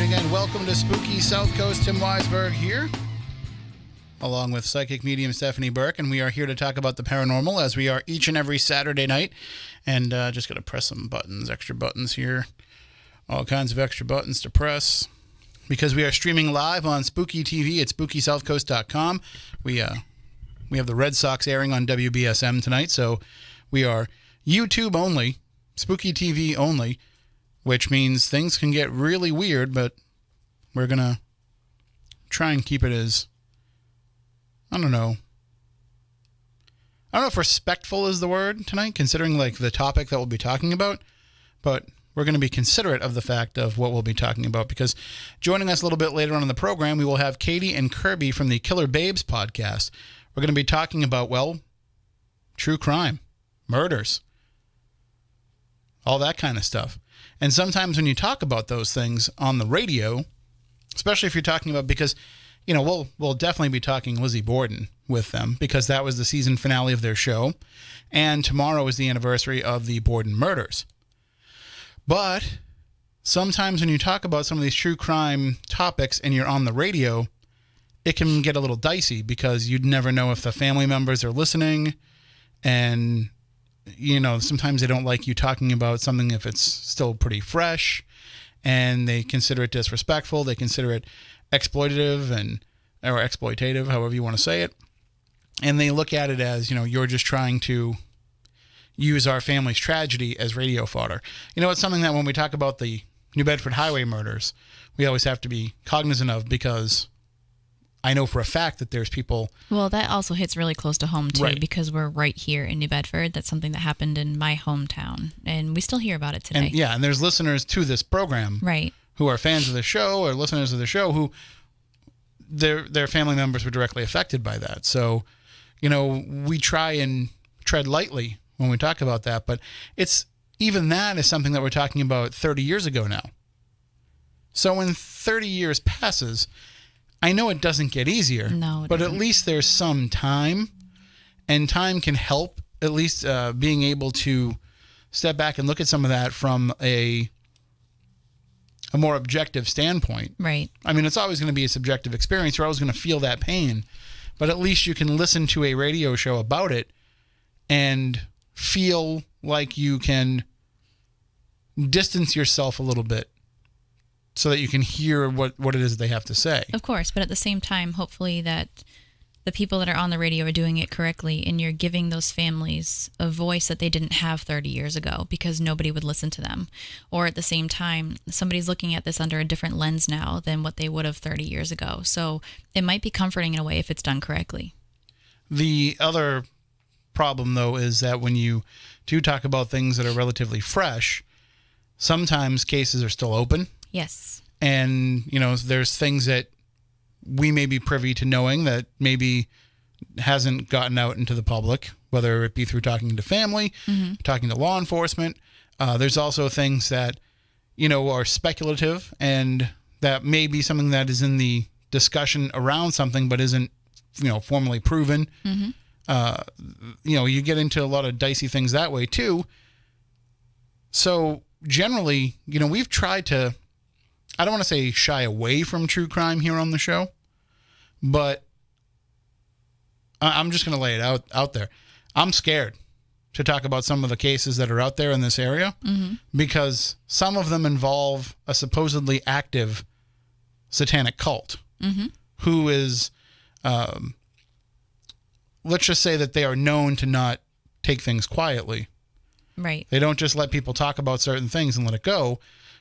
again, welcome to Spooky Southcoast. Tim Weisberg here, along with psychic medium Stephanie Burke, and we are here to talk about the paranormal, as we are each and every Saturday night. And just got to press some buttons, extra buttons here. All kinds of extra buttons to press, because we are streaming live on Spooky TV at SpookySouthcoast.com. We have the Red Sox airing on WBSM tonight, so we are YouTube only, Spooky TV only, which means things can get really weird, but we're going to try and keep it as, I don't know if respectful is the word tonight, considering like the topic that we'll be talking about, but we're going to be considerate of the fact of what we'll be talking about, because joining us a little bit later on in the program, we will have Katie and Kirby from the Killer Babes podcast. We're going to be talking about, well, true crime, murders, all that kind of stuff. And sometimes when you talk about those things on the radio, especially if you're talking about, because, you know, we'll definitely be talking Lizzie Borden with them, because that was the season finale of their show. And tomorrow is the anniversary of the Borden murders. But sometimes when you talk about some of these true crime topics and you're on the radio, it can get a little dicey, because you'd never know if the family members are listening. And, you know, sometimes they don't like you talking about something if it's still pretty fresh, and they consider it disrespectful. They consider it exploitative or exploitative, however you want to say it. And they look at it as, you know, you're just trying to use our family's tragedy as radio fodder. You know, it's something that when we talk about the New Bedford highway murders, we always have to be cognizant of, because I know for a fact that there's people... Well, that also hits really close to home, too, right, because we're right here in New Bedford. That's something that happened in my hometown, and we still hear about it today. And there's listeners to this program, right, who are fans of the show or listeners of the show who their family members were directly affected by that. So, you know, we try and tread lightly when we talk about that, but even that is something that we're talking about 30 years ago now. So when 30 years passes, I know it doesn't get easier, but at least there's some time, and time can help, at least being able to step back and look at some of that from a more objective standpoint. Right. I mean, it's always going to be a subjective experience. You're always going to feel that pain, but at least you can listen to a radio show about it and feel like you can distance yourself a little bit, so that you can hear what it is they have to say. Of course, but at the same time, hopefully that the people that are on the radio are doing it correctly, and you're giving those families a voice that they didn't have 30 years ago, because nobody would listen to them. Or at the same time, somebody's looking at this under a different lens now than what they would have 30 years ago. So it might be comforting in a way if it's done correctly. The other problem, though, is that when you do talk about things that are relatively fresh, sometimes cases are still open. Yes. And, you know, there's things that we may be privy to knowing that maybe hasn't gotten out into the public, whether it be through talking to family, talking to law enforcement. There's also things that, you know, are speculative, and that may be something that is in the discussion around something, but isn't, you know, formally proven. You know, you get into a lot of dicey things that way too. So generally, you know, we've tried to, I don't want to say shy away from true crime here on the show, but I'm just going to lay it out there. I'm scared to talk about some of the cases that are out there in this area, because some of them involve a supposedly active satanic cult who is, let's just say that they are known to not take things quietly. Right. They don't just let people talk about certain things and let it go.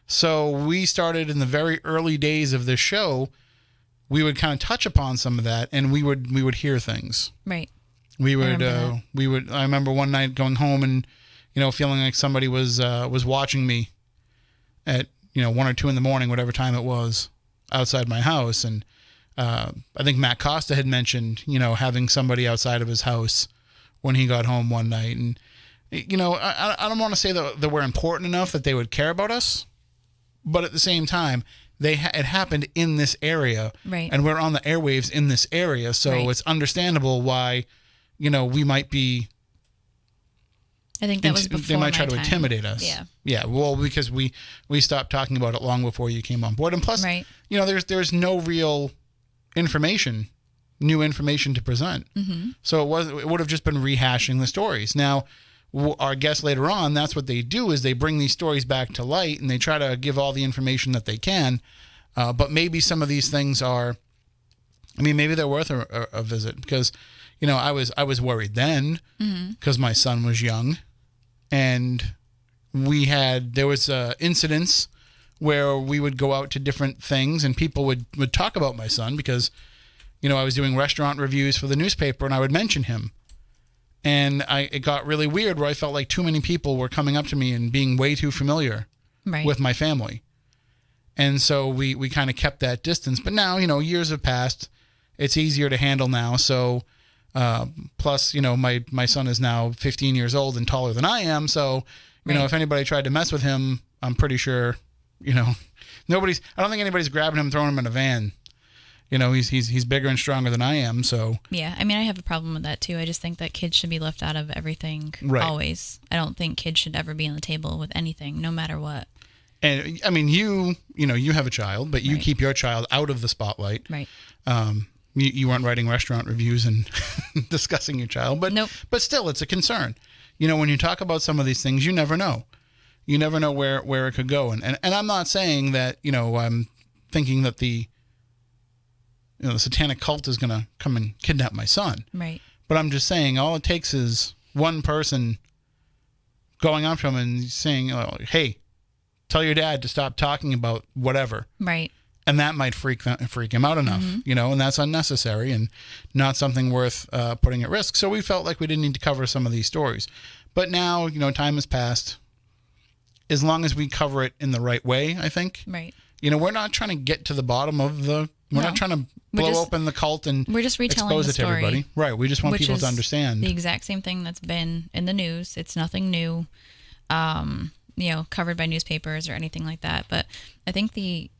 So we started in the very early days of this show, we would kind of touch upon some of that, and we would hear things. Right. I remember one night going home and, you know, feeling like somebody was watching me at, you know, 1 or 2 in the morning, whatever time it was, outside my house. And I think Matt Costa had mentioned, you know, having somebody outside of his house when he got home one night. And, you know, I don't want to say that we're important enough that they would care about us, but at the same time, it happened in this area, right? And we're on the airwaves in this area, so It's understandable why, you know, we might be I think that was before they might try my to time. intimidate us. Yeah. Yeah. Well, because we stopped talking about it long before you came on board, and plus, Right. there's no real information, new information to present. Mm-hmm. So it would have just been rehashing the stories. Now, our guests later on, that's what they do, is they bring these stories back to light and they try to give all the information that they can. But maybe some of these things are, maybe they're worth a visit, because, I was worried then because my son was young, and there was incidents where we would go out to different things and people would talk about my son because, I was doing restaurant reviews for the newspaper and I would mention him. And it got really weird where I felt like too many people were coming up to me and being way too familiar with my family. And so we kind of kept that distance. But now, years have passed. It's easier to handle now. So plus, my son is now 15 years old and taller than I am. So, if anybody tried to mess with him, I'm pretty sure, I don't think anybody's grabbing him, throwing him in a van. He's bigger and stronger than I am. So yeah, I have a problem with that too. I just think that kids should be left out of everything always. I don't think kids should ever be on the table with anything, no matter what. And you have a child, but you keep your child out of the spotlight. Right. You weren't writing restaurant reviews and discussing your child, but nope. But still, it's a concern. When you talk about some of these things, you never know. You never know where it could go. And I'm not saying that, I'm thinking that the satanic cult is going to come and kidnap my son. Right. But I'm just saying all it takes is one person going up to him and saying, hey, tell your dad to stop talking about whatever. Right. And that might freak him out enough, and that's unnecessary and not something worth putting at risk. So we felt like we didn't need to cover some of these stories. But now, time has passed. As long as we cover it in the right way, I think. Right. We're not trying to get to the bottom of we're not trying to blow open the cult and we're just retelling expose the it to everybody. Right. We just want people to understand. The exact same thing that's been in the news. It's nothing new, covered by newspapers or anything like that. But I think the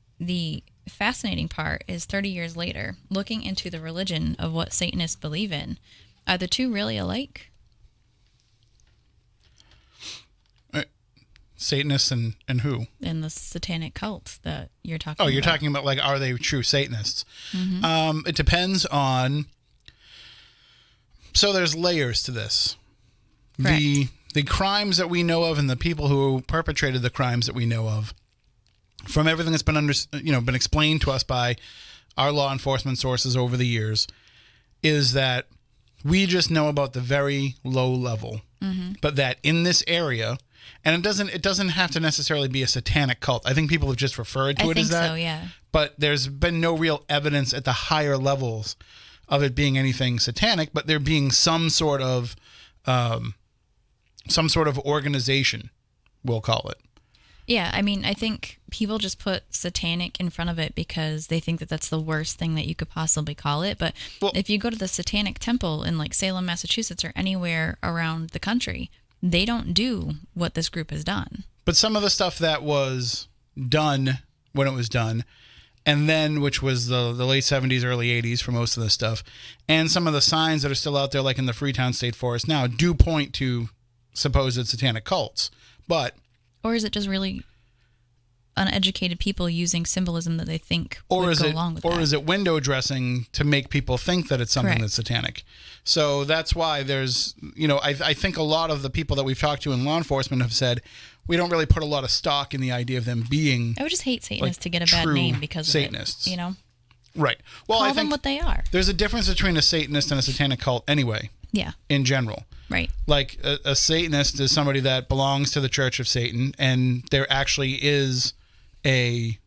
fascinating part is 30 years later, looking into the religion of what Satanists believe in. Are the two really alike? Satanists and who? In the satanic cult that you're talking about. Oh, you're talking about, like, are they true Satanists? Mm-hmm. It depends on... So there's layers to this. Correct. The crimes that we know of and the people who perpetrated the crimes that we know of, from everything that's been explained to us by our law enforcement sources over the years, is that we just know about the very low level. Mm-hmm. But that in this area... And it doesn't have to necessarily be a satanic cult. I think people have just referred to it as that. I think so, yeah. But there's been no real evidence at the higher levels of it being anything satanic, but there being some sort of organization, we'll call it. Yeah, I think people just put satanic in front of it because they think that that's the worst thing that you could possibly call it. But if you go to the Satanic Temple in like Salem, Massachusetts, or anywhere around the country, they don't do what this group has done. But some of the stuff that was done when it was done, and then which was the late 70s, early 80s for most of this stuff, and some of the signs that are still out there, like in the Freetown State Forest now, do point to supposed satanic cults. Or is it just really uneducated people using symbolism that they think would go along with that? Or is it window dressing to make people think that it's something Correct. That's satanic? So that's why there's, I think a lot of the people that we've talked to in law enforcement have said, we don't really put a lot of stock in the idea of them being... I would just hate Satanists to get a bad name because Satanists. of it, Right. Well, Call I think them what they are. There's a difference between a Satanist and a satanic cult anyway. Yeah. In general. Right. Like a Satanist is somebody that belongs to the Church of Satan, and there actually is a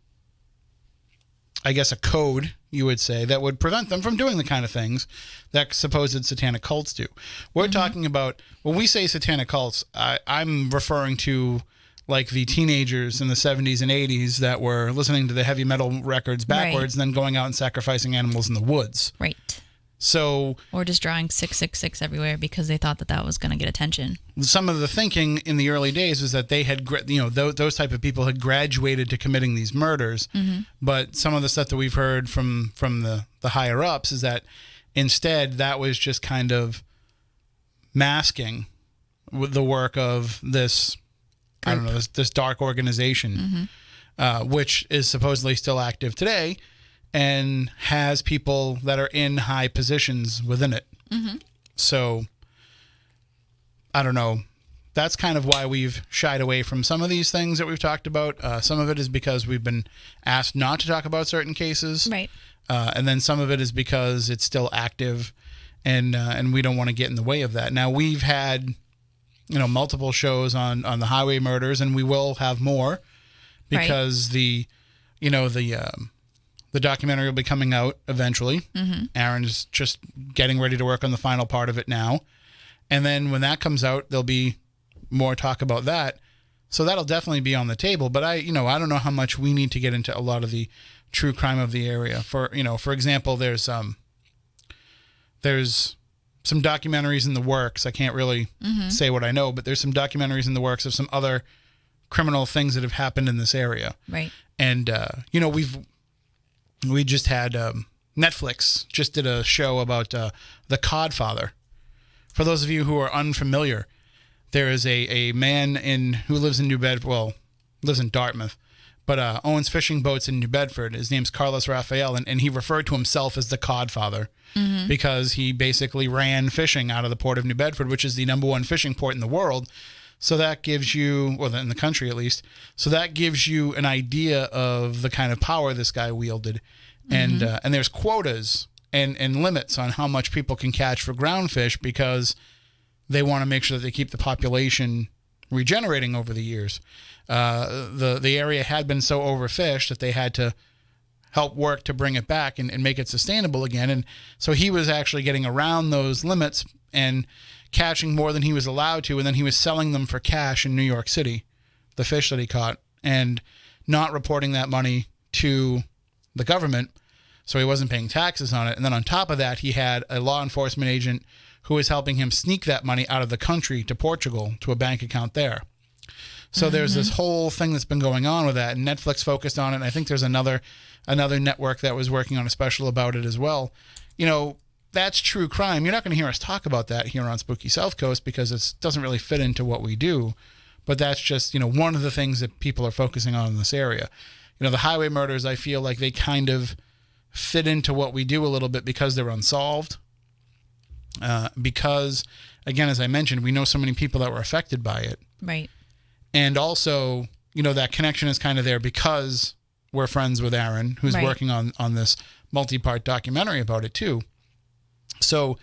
code, you would say, that would prevent them from doing the kind of things that supposed satanic cults do. We're talking about, when we say satanic cults, I'm referring to like the teenagers in the 70s and 80s that were listening to the heavy metal records backwards and then going out and sacrificing animals in the woods. Right. So, or just drawing 666 everywhere because they thought that was going to get attention. Some of the thinking in the early days was that they had, those type of people had graduated to committing these murders. Mm-hmm. But some of the stuff that we've heard from the higher ups is that instead that was just kind of masking with the work of this, I don't know, this dark organization, which is supposedly still active today and has people that are in high positions within it. So I don't know. That's kind of why we've shied away from some of these things that we've talked about. Some of it is because we've been asked not to talk about certain cases. Right. And then some of it is because it's still active and we don't want to get in the way of that. Now, we've had, multiple shows on the highway murders, and we will have more because the documentary will be coming out eventually. Aaron's just getting ready to work on the final part of it now. And then when that comes out, there'll be more talk about that. So that'll definitely be on the table. But I don't know how much we need to get into a lot of the true crime of the area. For example, there's some documentaries in the works. I can't really say what I know, but there's some documentaries in the works of some other criminal things that have happened in this area. Right. And, we just had Netflix just did a show about the Codfather. For those of you who are unfamiliar, there is a man who lives in New Bedford, lives in Dartmouth, but owns fishing boats in New Bedford. His name's Carlos Raphael, and he referred to himself as the Codfather because he basically ran fishing out of the port of New Bedford, which is the number one fishing port in the world. So that gives you, in the country at least, so that gives you an idea of the kind of power this guy wielded. And there's quotas and limits on how much people can catch for ground fish because they want to make sure that they keep the population regenerating over the years. The area had been so overfished that they had to help work to bring it back and make it sustainable again. And so he was actually getting around those limits and catching more than he was allowed to, and then he was selling them for cash in New York City, the fish that he caught, and not reporting that money to the government, so he wasn't paying taxes on it. And then on top of that, he had a law enforcement agent who was helping him sneak that money out of the country to Portugal to a bank account there. So there's this whole thing that's been going on with that, and Netflix focused on it, and I think there's another network that was working on a special about it as well. That's true crime. You're not going to hear us talk about that here on Spooky Southcoast because it doesn't really fit into what we do. But that's just, one of the things that people are focusing on in this area. The highway murders, I feel like they kind of fit into what we do a little bit because they're unsolved. Because, again, as I mentioned, we know so many people that were affected by it. Right. And also, that connection is kind of there because we're friends with Aaron, who's working on this multi-part documentary about it too. So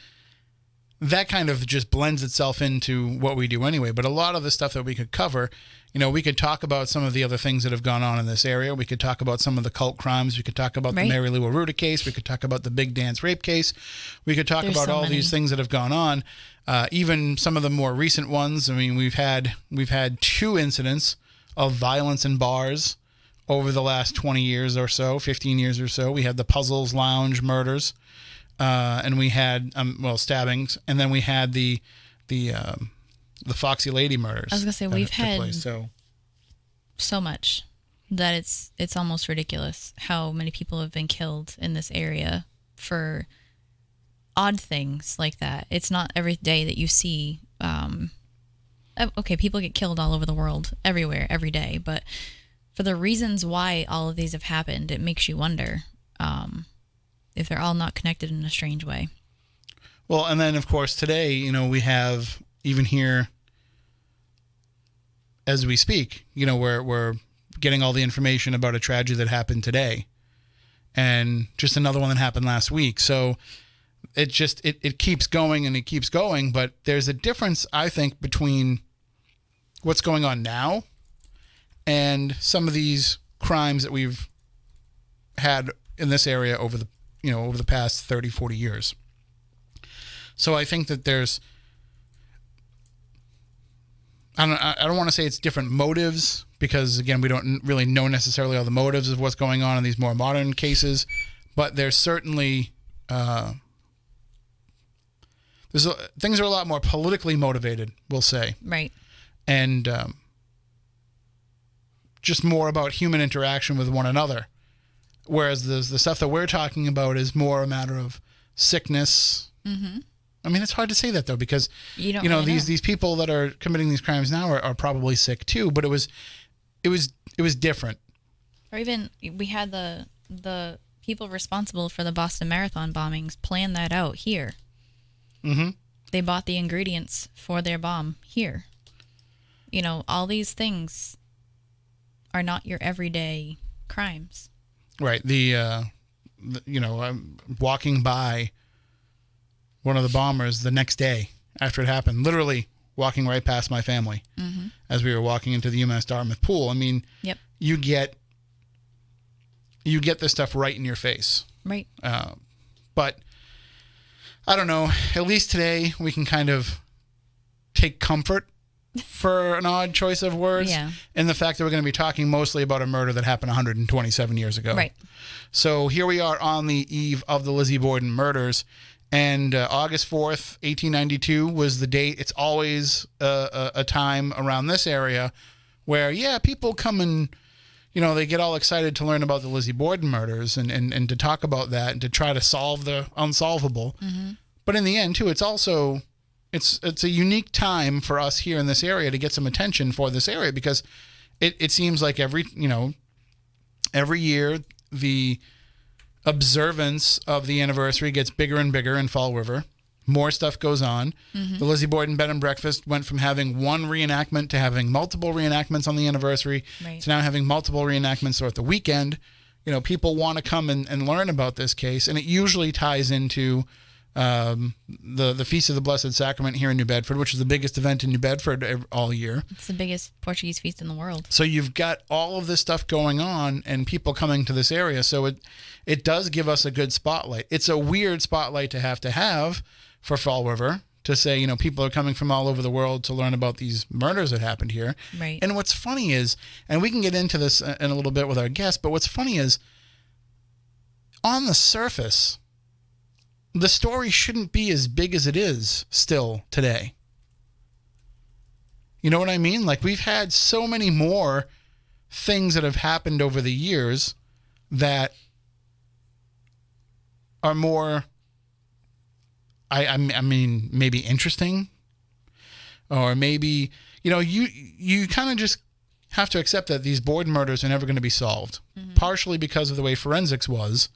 that kind of just blends itself into what we do anyway. But a lot of the stuff that we could cover, we could talk about some of the other things that have gone on in this area. We could talk about some of the cult crimes. We could talk about the Mary Lou Aruda case. We could talk about the Big Dance rape case. We could talk about all these things that have gone on. Even some of the more recent ones. I mean, we've had 2 incidents of violence in bars over the last 20 years or so, 15 years or so. We had the Puzzles Lounge murders. And we had stabbings, and then we had the Foxy Lady murders. I was gonna say we've had so much that it's almost ridiculous how many people have been killed in this area for odd things like that. It's not every day that you see. People get killed all over the world, everywhere, every day, but for the reasons why all of these have happened, it makes you wonder. If they're all not connected in a strange way. Well, and then, of course, today, we have, even here as we speak, we're getting all the information about a tragedy that happened today and just another one that happened last week. So it just, it keeps going and it keeps going, but there's a difference, I think, between what's going on now and some of these crimes that we've had in this area over the past 30, 40 years. So I think that there's, I don't want to say it's different motives because, again, we don't really know necessarily all the motives of what's going on in these more modern cases, but there's certainly, things are a lot more politically motivated, we'll say. Right. And just more about human interaction with one another. Whereas the stuff that we're talking about is more a matter of sickness, I mean, it's hard to say that though, because You don't you know, really know. these people that are committing these crimes now are probably sick too. But it was different. Or even we had the people responsible for the Boston Marathon bombings plan that out here. Mm-hmm. They bought the ingredients for their bomb here. You know, all these things are not your everyday crimes. Right. You know, I'm walking by one of the bombers the next day after it happened, literally walking right past my family as we were walking into the UMass Dartmouth pool. I mean, Yep. you get this stuff right in your face. Right. But I don't know. At least today we can kind of take comfort, for an odd choice of words, Yeah. in the fact that we're going to be talking mostly about a murder that happened 127 years ago. Right. So here we are on the eve of the Lizzie Borden murders. And August 4th, 1892 was the date. It's always a time around this area where, yeah, people come and, you know, they get all excited to learn about the Lizzie Borden murders and to talk about that and to try to solve the unsolvable. But in the end, too, it's also, it's a unique time for us here in this area to get some attention for this area, because it seems like every year the observance of the anniversary gets bigger and bigger in Fall River. More stuff goes on. The Lizzie Borden Bed and Breakfast went from having one reenactment to having multiple reenactments on the anniversary, Right. to now having multiple reenactments throughout the weekend. You know, people want to come and learn about this case, and it usually ties into the Feast of the Blessed Sacrament here in New Bedford, which is the biggest event in New Bedford all year. It's the biggest Portuguese feast in the world. So you've got all of this stuff going on and people coming to this area. So it does give us a good spotlight. It's a weird spotlight to have for Fall River, to say, you know, people are coming from all over the world to learn about these murders that happened here. Right. And what's funny is, and we can get into this in a little bit with our guest, but what's funny is, on the surface, the story shouldn't be as big as it is still today. You know what I mean? Like, we've had so many more things that have happened over the years that are more, I mean, maybe interesting, or maybe, you know, you kind of just have to accept that these Borden murders are never going to be solved, partially because of the way forensics was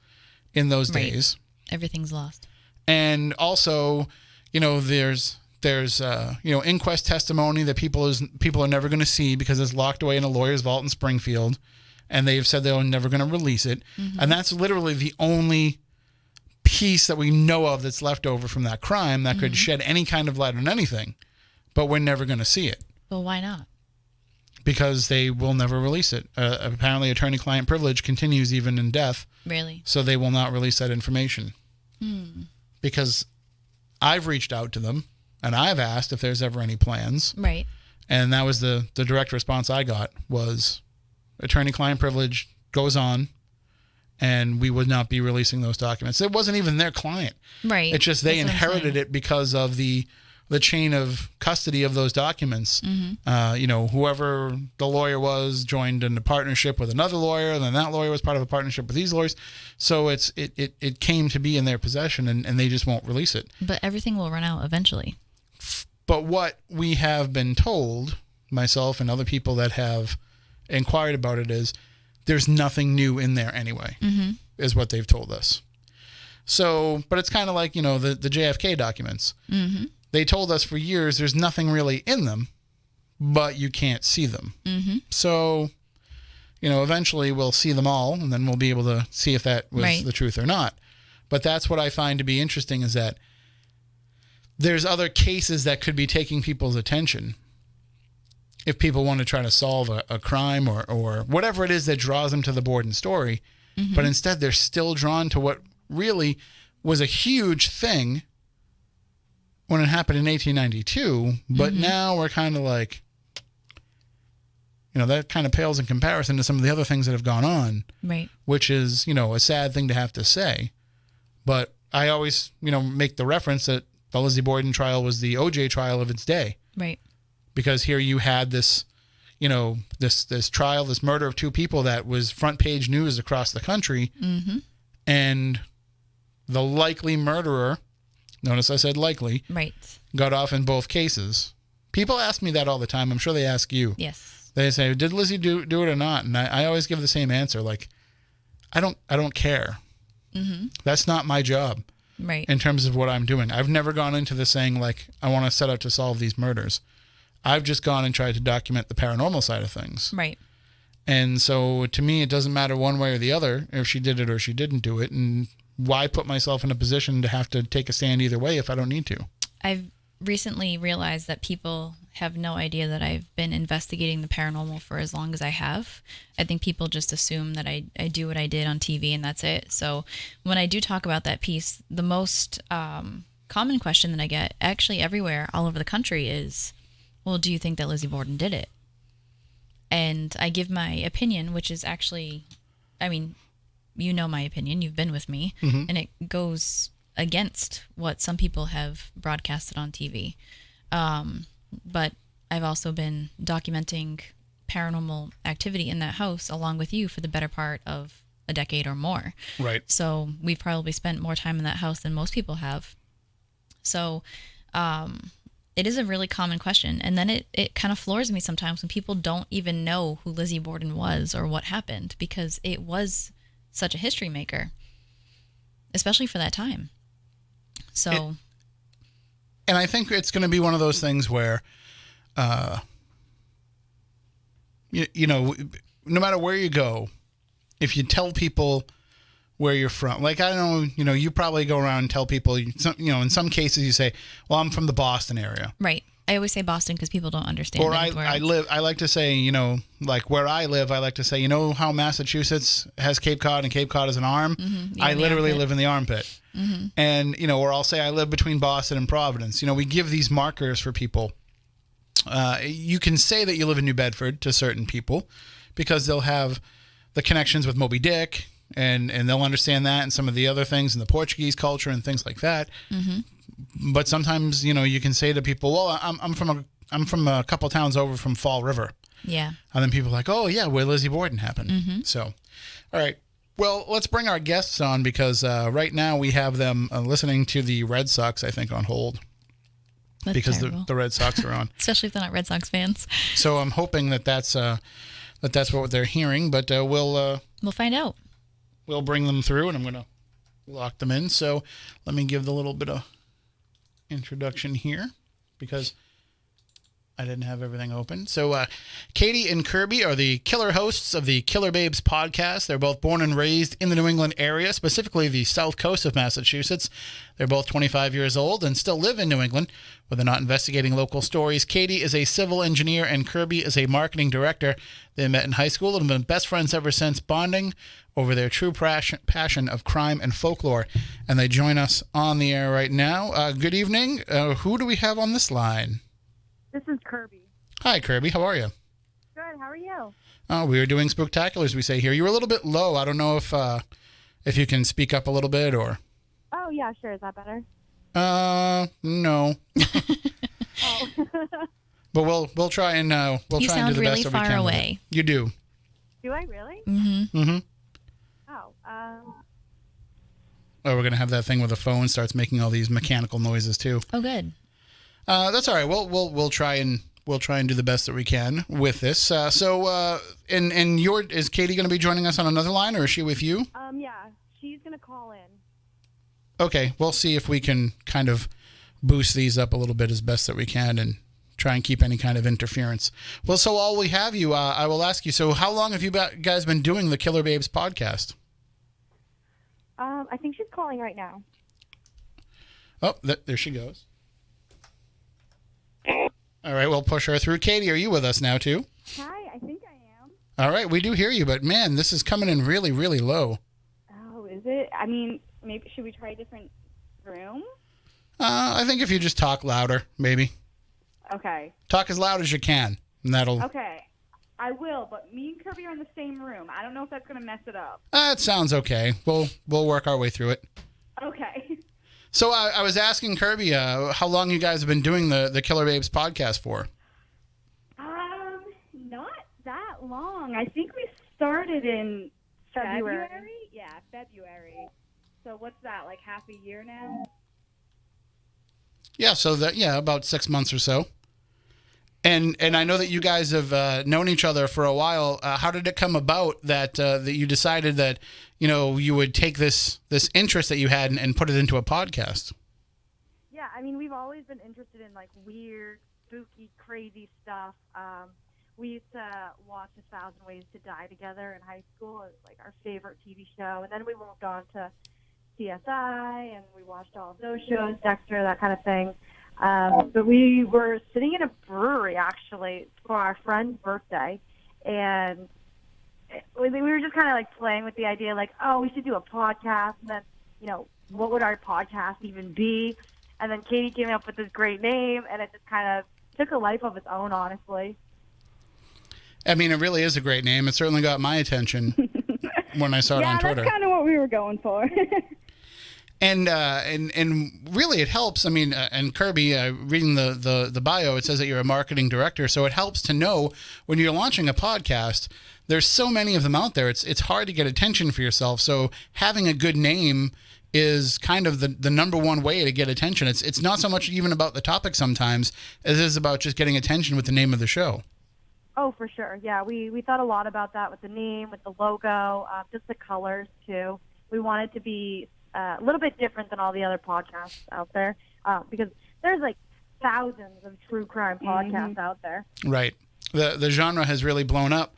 in those Right. days. Everything's lost. And also, you know, there's you know, inquest testimony that people are never going to see because it's locked away in a lawyer's vault in Springfield, and they've said they're never going to release it. And that's literally the only piece that we know of that's left over from that crime that could shed any kind of light on anything, but we're never going to see it Well, why not? because they will never release it. Apparently, attorney-client privilege continues even in death, Really? so they will not release that information. Because I've reached out to them and I've asked if there's ever any plans, Right. and that was the direct response I got was, attorney-client privilege goes on, and we would not be releasing those documents. It wasn't even their client. Right. It's just they That's what I'm inherited saying. it because of the chain of custody of those documents. You know, whoever the lawyer was joined in a partnership with another lawyer, and then that lawyer was part of a partnership with these lawyers. So it came to be in their possession, and they just won't release it. But everything will run out eventually. But what we have been told, myself and other people that have inquired about it, is there's nothing new in there anyway, is what they've told us. So, but it's kind of like, you know, the JFK documents. They told us for years there's nothing really in them, but you can't see them. So, you know, eventually we'll see them all, and then we'll be able to see if that was Right. the truth or not. But that's what I find to be interesting, is that there's other cases that could be taking people's attention if people want to try to solve a crime or whatever it is that draws them to the Borden story. But instead, they're still drawn to what really was a huge thing when it happened in 1892. But now we're kind of like, you know, that kind of pales in comparison to some of the other things that have gone on, Right. which is, you know, a sad thing to have to say. But I always, you know, make the reference that the Lizzie Borden trial was the OJ trial of its day. Right. Because here you had this, you know, this trial, this murder of two people that was front page news across the country. And the likely murderer notice I said likely, Right. got off in both cases. People ask me that all the time. I'm sure they ask you. Yes. They say, did Lizzie do it or not? And I always give the same answer. Like, I don't care. Mm-hmm. That's not my job. Right. In terms of what I'm doing. I've never gone into this saying, like, I want to set out to solve these murders. I've just gone and tried to document the paranormal side of things. Right. And so to me, it doesn't matter one way or the other if she did it or she didn't do it. And why put myself in a position to have to take a stand either way if I don't need to? I've recently realized that people have no idea that I've been investigating the paranormal for as long as I have. I think people just assume that I do what I did on TV and that's it. So when I do talk about that piece, the most common question that I get actually everywhere all over the country is, well, do you think that Lizzie Borden did it? And I give my opinion, which is actually, I mean, you know my opinion. You've been with me. Mm-hmm. And it goes against what some people have broadcasted on TV. But I've also been documenting paranormal activity in that house along with you for the better part of a decade or more. Right. So we've probably spent more time in that house than most people have. So it is a really common question. And then it kind of floors me sometimes when people don't even know who Lizzie Borden was or what happened, because it was such a history maker, especially for that time. So... And I think it's going to be one of those things where, you know, no matter where you go, if you tell people where you're from, like, I know, you know, you probably go around and tell people, you know, in some cases you say, well, I'm from the Boston area. Right. I always say Boston because people don't understand. Or I like to say, you know, like where I live, I like to say, you know how Massachusetts has Cape Cod and Cape Cod is an arm? Mm-hmm. I literally live in the armpit. Mm-hmm. And, you know, or I'll say I live between Boston and Providence. You know, we give these markers for people. You can say that you live in New Bedford to certain people because they'll have the connections with Moby Dick and they'll understand that and some of the other things in the Portuguese culture and things like that. Mm-hmm. But sometimes, you know, you can say to people, well, I'm from a couple towns over from Fall River. Yeah. And then people are like, oh, yeah, where Lizzie Borden happened. Mm-hmm. So, all right. Well, let's bring our guests on because right now we have them listening to the Red Sox, I think, on hold. That's because terrible. the Red Sox are on. Especially if they're not Red Sox fans. So I'm hoping that's what they're hearing, but we'll find out. We'll bring them through, and I'm going to lock them in. So let me give the little bit of introduction here because I didn't have everything open. So Katie and Kirby are the killer hosts of the Killer Babes podcast. They're both born and raised in the New England area, specifically the Southcoast of Massachusetts. They're both 25 years old and still live in New England, where they're not investigating local stories. Katie is a civil engineer and Kirby is a marketing director. They met in high school and have been best friends ever since, bonding over their true passion of crime and folklore. And they join us on the air right now. Good evening. Who do we have on this line? This is Kirby. Hi, Kirby. How are you? Good. How are you? We are doing spooktaculars, we say here. You were a little bit low. I don't know if you can speak up a little bit or... Oh, yeah, sure. Is that better? No. Oh. But we'll try and You try and do the really best that we far can. with away. it. You do. Do I really? Mm-hmm. Mm-hmm. Oh, Oh, we're gonna have that thing where the phone starts making all these mechanical noises too. Oh, good. That's all right. We'll try and do the best that we can with this. Is Katie going to be joining us on another line, or is she with you? yeah, she's gonna call in. Okay, we'll see if we can kind of boost these up a little bit as best that we can and try and keep any kind of interference. Well, so while we have you, I will ask you, so how long have you guys been doing the Killer Babes podcast? I think she's calling right now. Oh, there she goes. All right, we'll push her through. Katie, are you with us now, too? Hi, I think I am. All right, we do hear you, but man, this is coming in really, really low. Oh, is it? I mean, maybe should we try a different room? I think if you just talk louder, maybe. Okay. Talk as loud as you can, and that'll... Okay, I will, but me and Kirby are in the same room. I don't know if that's going to mess it up. It sounds okay. We'll work our way through it. Okay. So I was asking Kirby how long you guys have been doing the Killer Babes podcast for. Not that long. I think we started in February. Yeah, February. So what's that, like half a year now? Yeah, so about 6 months or so. And I know that you guys have known each other for a while. How did it come about that that you decided that you would take this interest that you had and put it into a podcast? Yeah, I mean, we've always been interested in like weird, spooky, crazy stuff. We used to watch 1,000 Ways to Die together in high school. It was like our favorite TV show. And then we moved on to CSI, and we watched all of those shows, Dexter, that kind of thing. But we were sitting in a brewery, actually, for our friend's birthday. And we were just kind of like playing with the idea, like, oh, we should do a podcast. And then, what would our podcast even be? And then Katie came up with this great name, and it just kind of took a life of its own, honestly. I mean, it really is a great name. It certainly got my attention when I saw it on Twitter. Yeah, that's kind of what we were going for. And really, it helps. I mean, and Kirby, reading the bio, it says that you're a marketing director, so it helps to know when you're launching a podcast. There's so many of them out there. It's hard to get attention for yourself. So having a good name is kind of the number one way to get attention. It's not so much even about the topic sometimes as it is about just getting attention with the name of the show. Oh, for sure. Yeah, we thought a lot about that with the name, with the logo, just the colors, too. We wanted to be a little bit different than all the other podcasts out there because there's like thousands of true crime podcasts out there. Right. The genre has really blown up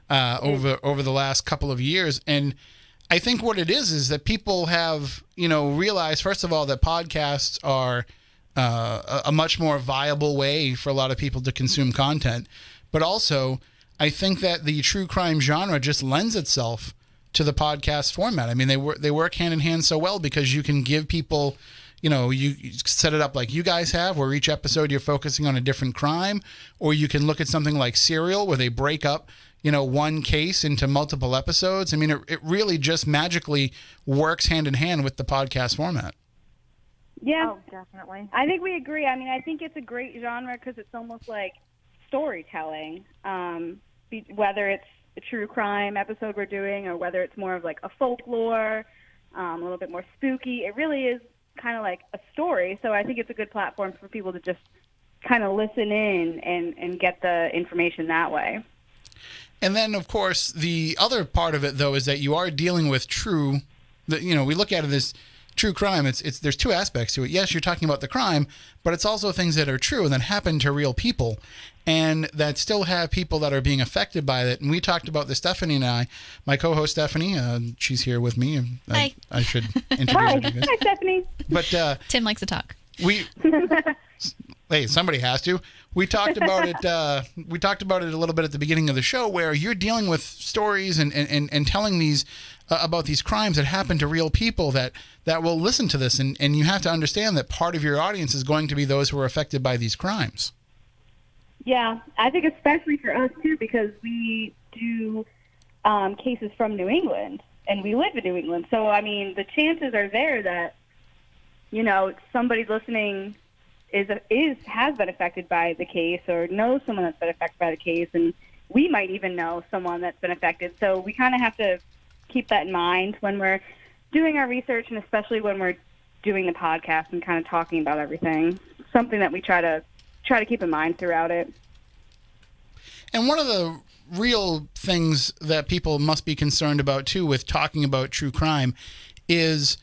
over the last couple of years. And I think what it is that people have, realized, first of all, that podcasts are a much more viable way for a lot of people to consume content. But also, I think that the true crime genre just lends itself to the podcast format. I mean, they work hand in hand so well because you can give people, you set it up like you guys have, where each episode you're focusing on a different crime, or you can look at something like Serial, where they break up, one case into multiple episodes. I mean, it really just magically works hand in hand with the podcast format. Yeah, Oh, definitely. I think we agree. I mean, I think it's a great genre because it's almost like storytelling, whether it's a true crime episode we're doing or whether it's more of like a folklore, a little bit more spooky. It really is kind of like a story. So I think it's a good platform for people to just kind of listen in and get the information that way. And then, of course, the other part of it, though, is that you are dealing with we look at it as true crime. There's two aspects to it. Yes, you're talking about the crime, but it's also things that are true and that happen to real people, and that still have people that are being affected by it. And we talked about this, Stephanie and I, my co-host Stephanie, she's here with me. Hi. I should introduce her to you guys. Hi, Stephanie. But Tim likes to talk. Hey, somebody has to. We talked about it. We talked about it a little bit at the beginning of the show, where you're dealing with stories and telling these about these crimes that happen to real people that will listen to this, and you have to understand that part of your audience is going to be those who are affected by these crimes. Yeah, I think especially for us, too, because we do cases from New England, and we live in New England. So, I mean, the chances are there that, somebody listening has been affected by the case or knows someone that's been affected by the case, and we might even know someone that's been affected. So we kind of have to keep that in mind when we're doing our research, and especially when we're doing the podcast and kind of talking about everything. Something that we try to keep in mind throughout it. And one of the real things that people must be concerned about, too, with talking about true crime is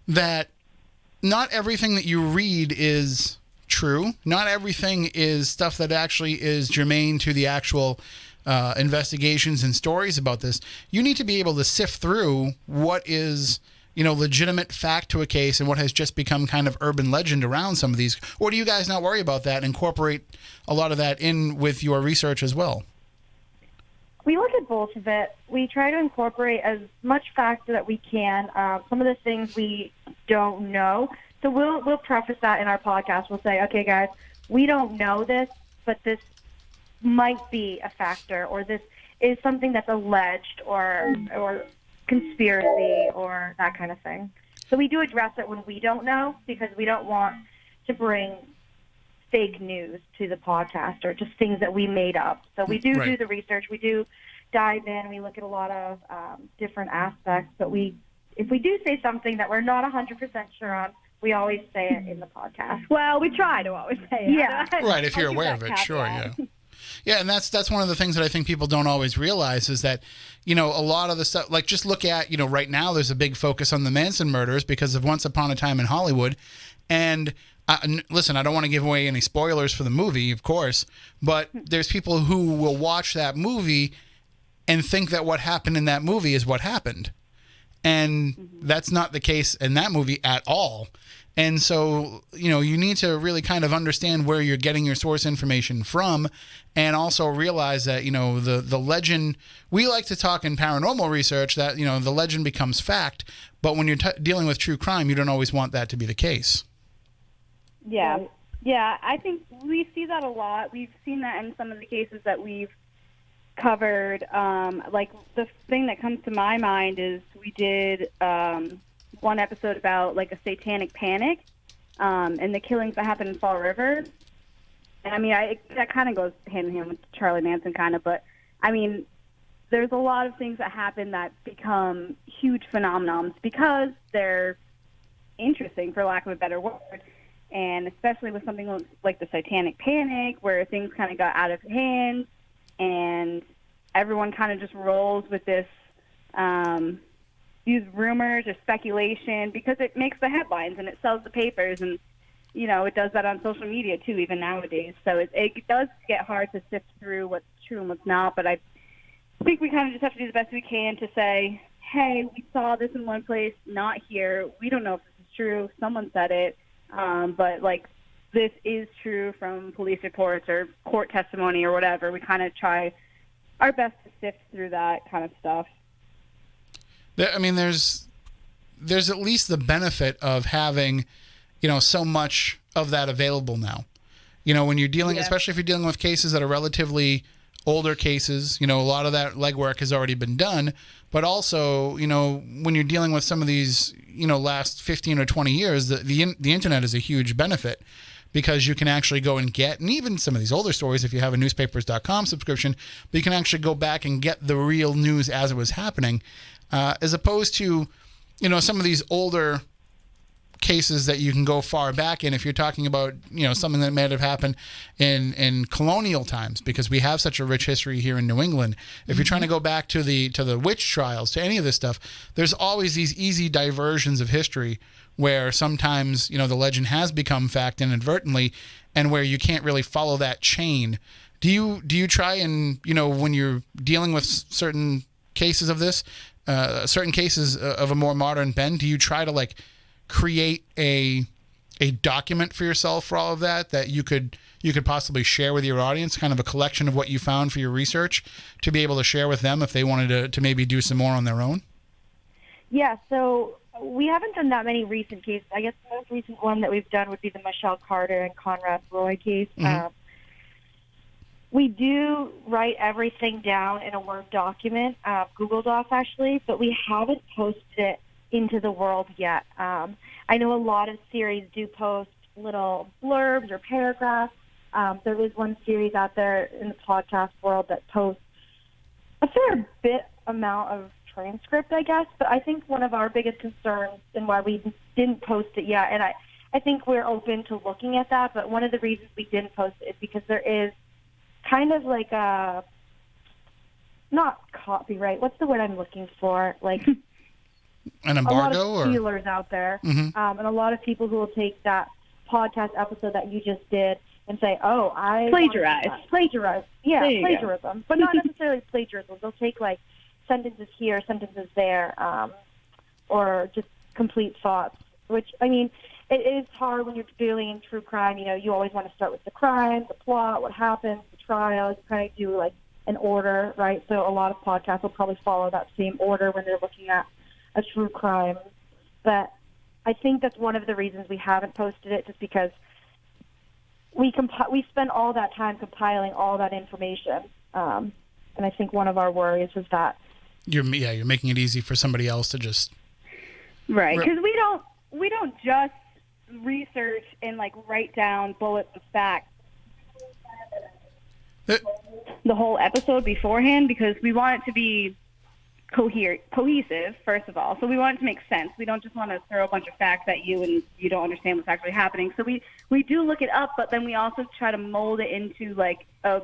that not everything that you read is true. Not everything is stuff that actually is germane to the actual investigations and stories about this. You need to be able to sift through what is, legitimate fact to a case and what has just become kind of urban legend around some of these. Or do you guys not worry about that and incorporate a lot of that in with your research as well? We look at both of it. We try to incorporate as much fact that we can. Some of the things we don't know. So we'll preface that in our podcast. We'll say, okay, guys, we don't know this, but this might be a factor, or this is something that's alleged, or conspiracy, or that kind of thing. So we do address it when we don't know, because we don't want to bring fake news to the podcast or just things that we made up. So we do do the research. We do dive in. We look at a lot of different aspects. But if we do say something that we're not 100% sure on, We always say it in the podcast. Well, we try to always say it. Yeah. Right, if you're I'll give aware that of it, sure, caveat. yeah. Yeah, and that's one of the things that I think people don't always realize is that, a lot of the stuff, like just look at, right now there's a big focus on the Manson murders because of Once Upon a Time in Hollywood. And listen, I don't want to give away any spoilers for the movie, of course, but there's people who will watch that movie and think that what happened in that movie is what happened. And that's not the case in that movie at all. And so, you need to really kind of understand where you're getting your source information from and also realize that, the legend, we like to talk in paranormal research that, the legend becomes fact. But when you're dealing with true crime, you don't always want that to be the case. Yeah. Yeah, I think we see that a lot. We've seen that in some of the cases that we've covered. Like the thing that comes to my mind is we did one episode about like a satanic panic and the killings that happened in Fall River. And I mean, that kind of goes hand in hand with Charlie Manson kind of, but I mean, there's a lot of things that happen that become huge phenomenons because they're interesting, for lack of a better word. And especially with something like the satanic panic, where things kind of got out of hand and everyone kind of just rolls with this, these rumors or speculation because it makes the headlines and it sells the papers, and it does that on social media too, even nowadays. So it does get hard to sift through what's true and what's not. But I think we kind of just have to do the best we can to say, hey, we saw this in one place, not here. We don't know if this is true. Someone said it, but like this is true from police reports or court testimony or whatever. We kind of try our best to sift through that kind of stuff. I mean, there's at least the benefit of having, so much of that available now. When you're dealing, especially if you're dealing with cases that are relatively older cases, a lot of that legwork has already been done. But also, when you're dealing with some of these, last 15 or 20 years, the internet is a huge benefit because you can actually go and get, and even some of these older stories, if you have a newspapers.com subscription, but you can actually go back and get the real news as it was happening. As opposed to, some of these older cases that you can go far back in if you're talking about, something that may have happened in colonial times, because we have such a rich history here in New England. If you're trying to go back to the witch trials, to any of this stuff, there's always these easy diversions of history where sometimes, the legend has become fact inadvertently and where you can't really follow that chain. Do you try and, when you're dealing with certain cases of this, certain cases of a more modern bend, do you try to like create a document for yourself for all of that you could possibly share with your audience, kind of a collection of what you found for your research to be able to share with them if they wanted to maybe do some more on their own? Yeah, so we haven't done that many recent cases. I guess the most recent one that we've done would be the Michelle Carter and Conrad Roy case. Mm-hmm. We do write everything down in a Word document, Google Docs actually, but we haven't posted it into the world yet. I know a lot of series do post little blurbs or paragraphs. There is one series out there in the podcast world that posts a fair bit amount of transcript, I guess, but I think one of our biggest concerns and why we didn't post it yet, and I think we're open to looking at that, but one of the reasons we didn't post it is because there is kind of like a, not copyright, what's the word I'm looking for? Like an embargo, a lot of stealers out there, and a lot of people who will take that podcast episode that you just did and say, "Oh, I plagiarize." Yeah, plagiarism, but not necessarily plagiarism. They'll take like sentences here, sentences there, or just complete thoughts. Which I mean, it is hard when you're dealing in true crime. You always want to start with the crime, the plot, what happens, the trial. You kind of do like an order, right? So a lot of podcasts will probably follow that same order when they're looking at a true crime. But I think that's one of the reasons we haven't posted it, just because we spend all that time compiling all that information. And I think one of our worries is that you're making it easy for somebody else to just right, because we don't just research and like write down bullets of facts the whole episode beforehand, because we want it to be cohesive, first of all. So we want it to make sense. We don't just want to throw a bunch of facts at you and you don't understand what's actually happening. So we do look it up, but then we also try to mold it into like a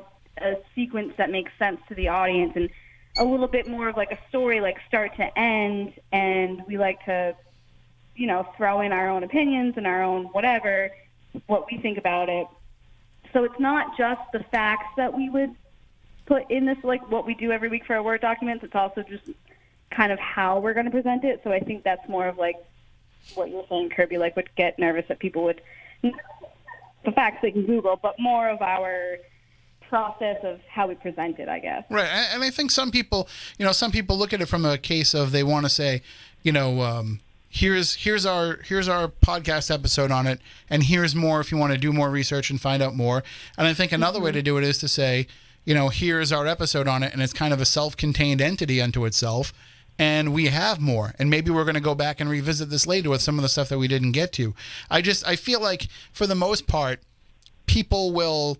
sequence that makes sense to the audience and a little bit more of like a story, like start to end. And we like to, throw in our own opinions and our own whatever, what we think about it. So it's not just the facts that we would put in this, like what we do every week for our Word documents. It's also just kind of how we're going to present it. So I think that's more of like what you're saying, Kirby, like would get nervous that people would, the facts they can Google, but more of our process of how we present it, I guess. Right. And I think some people look at it from a case of they want to say, here's our podcast episode on it, and here's more if you want to do more research and find out more. And I think another way to do it is to say, here's our episode on it, and it's kind of a self-contained entity unto itself, and we have more. And maybe we're going to go back and revisit this later with some of the stuff that we didn't get to. I feel like, for the most part, people will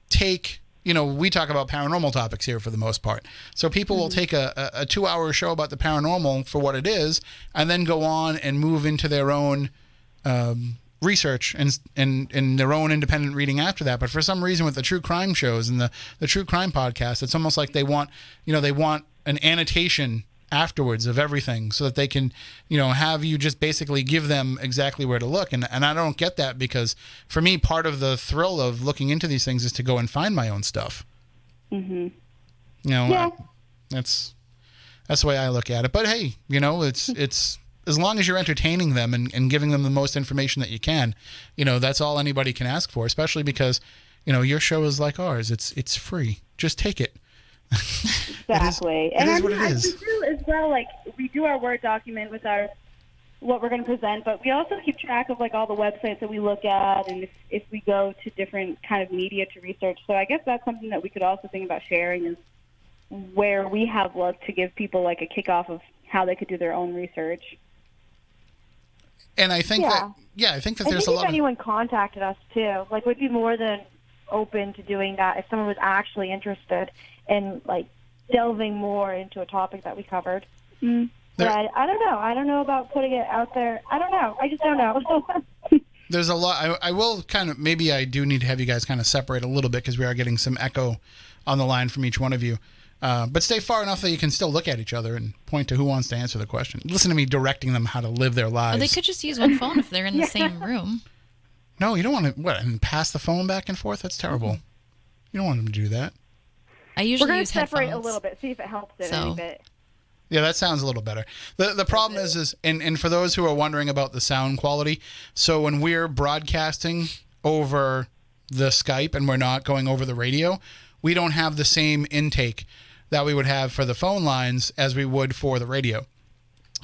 take, we talk about paranormal topics here for the most part. So people will take a 2-hour show about the paranormal for what it is, and then go on and move into their own research and their own independent reading after that. But for some reason with the true crime shows and the true crime podcast, it's almost like they want an annotation afterwards of everything so that they can, have you just basically give them exactly where to look. And I don't get that, because for me, part of the thrill of looking into these things is to go and find my own stuff. Mm-hmm. That's the way I look at it. But hey, it's as long as you're entertaining them and giving them the most information that you can, that's all anybody can ask for, especially because, your show is like ours. It's free. Just take it. Exactly. It is what it is. We do as well, like we do our Word document with what we're going to present, but we also keep track of like all the websites that we look at, and if we go to different kind of media to research. So I guess that's something that we could also think about sharing, is where we have looked to give people like a kickoff of how they could do their own research. And I think that there's a lot if anyone contacted us too, like we'd be more than open to doing that if someone was actually interested in like delving more into a topic that we covered. But I don't know. I don't know about putting it out there. I don't know. I just don't know. There's a lot. I will maybe I do need to have you guys kind of separate a little bit, because we are getting some echo on the line from each one of you. But stay far enough that you can still look at each other and point to who wants to answer the question. Listen to me directing them how to live their lives. Well, they could just use one phone if they're in the same room. No, you don't want to, and pass the phone back and forth? That's terrible. You don't want them to do that. I usually We're going use to separate headphones. a little bit, see if it helps it any bit. Yeah, that sounds a little better. The problem is and for those who are wondering about the sound quality, so when we're broadcasting over the Skype and we're not going over the radio, we don't have the same intake that we would have for the phone lines as we would for the radio.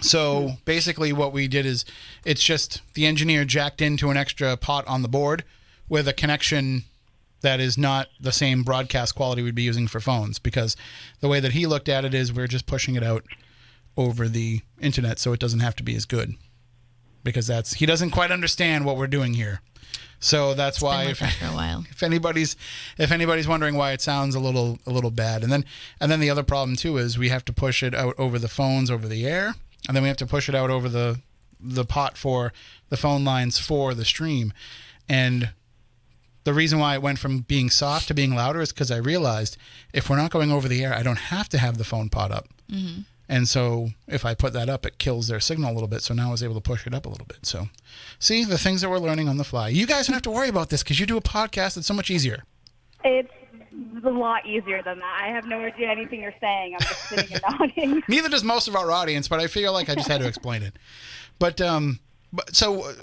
So basically what we did is, it's just the engineer jacked into an extra pot on the board with a connection that is not the same broadcast quality we'd be using for phones, because the way that he looked at it is we're just pushing it out over the internet so it doesn't have to be as good, because he doesn't quite understand what we're doing here. So that's why if anybody's wondering why it sounds a little bad. And then the other problem too is we have to push it out over the phones over the air, and then we have to push it out over the pot for the phone lines for the stream. And the reason why it went from being soft to being louder is because I realized if we're not going over the air, I don't have to have the phone pot up. Mm-hmm. And so if I put that up, it kills their signal a little bit. So now I was able to push it up a little bit. So see, the things that we're learning on the fly. You guys don't have to worry about this because you do a podcast. It's so much easier. It's a lot easier than that. I have no idea anything you're saying. I'm just sitting and nodding. Neither does most of our audience, but I feel like I just had to explain it. But so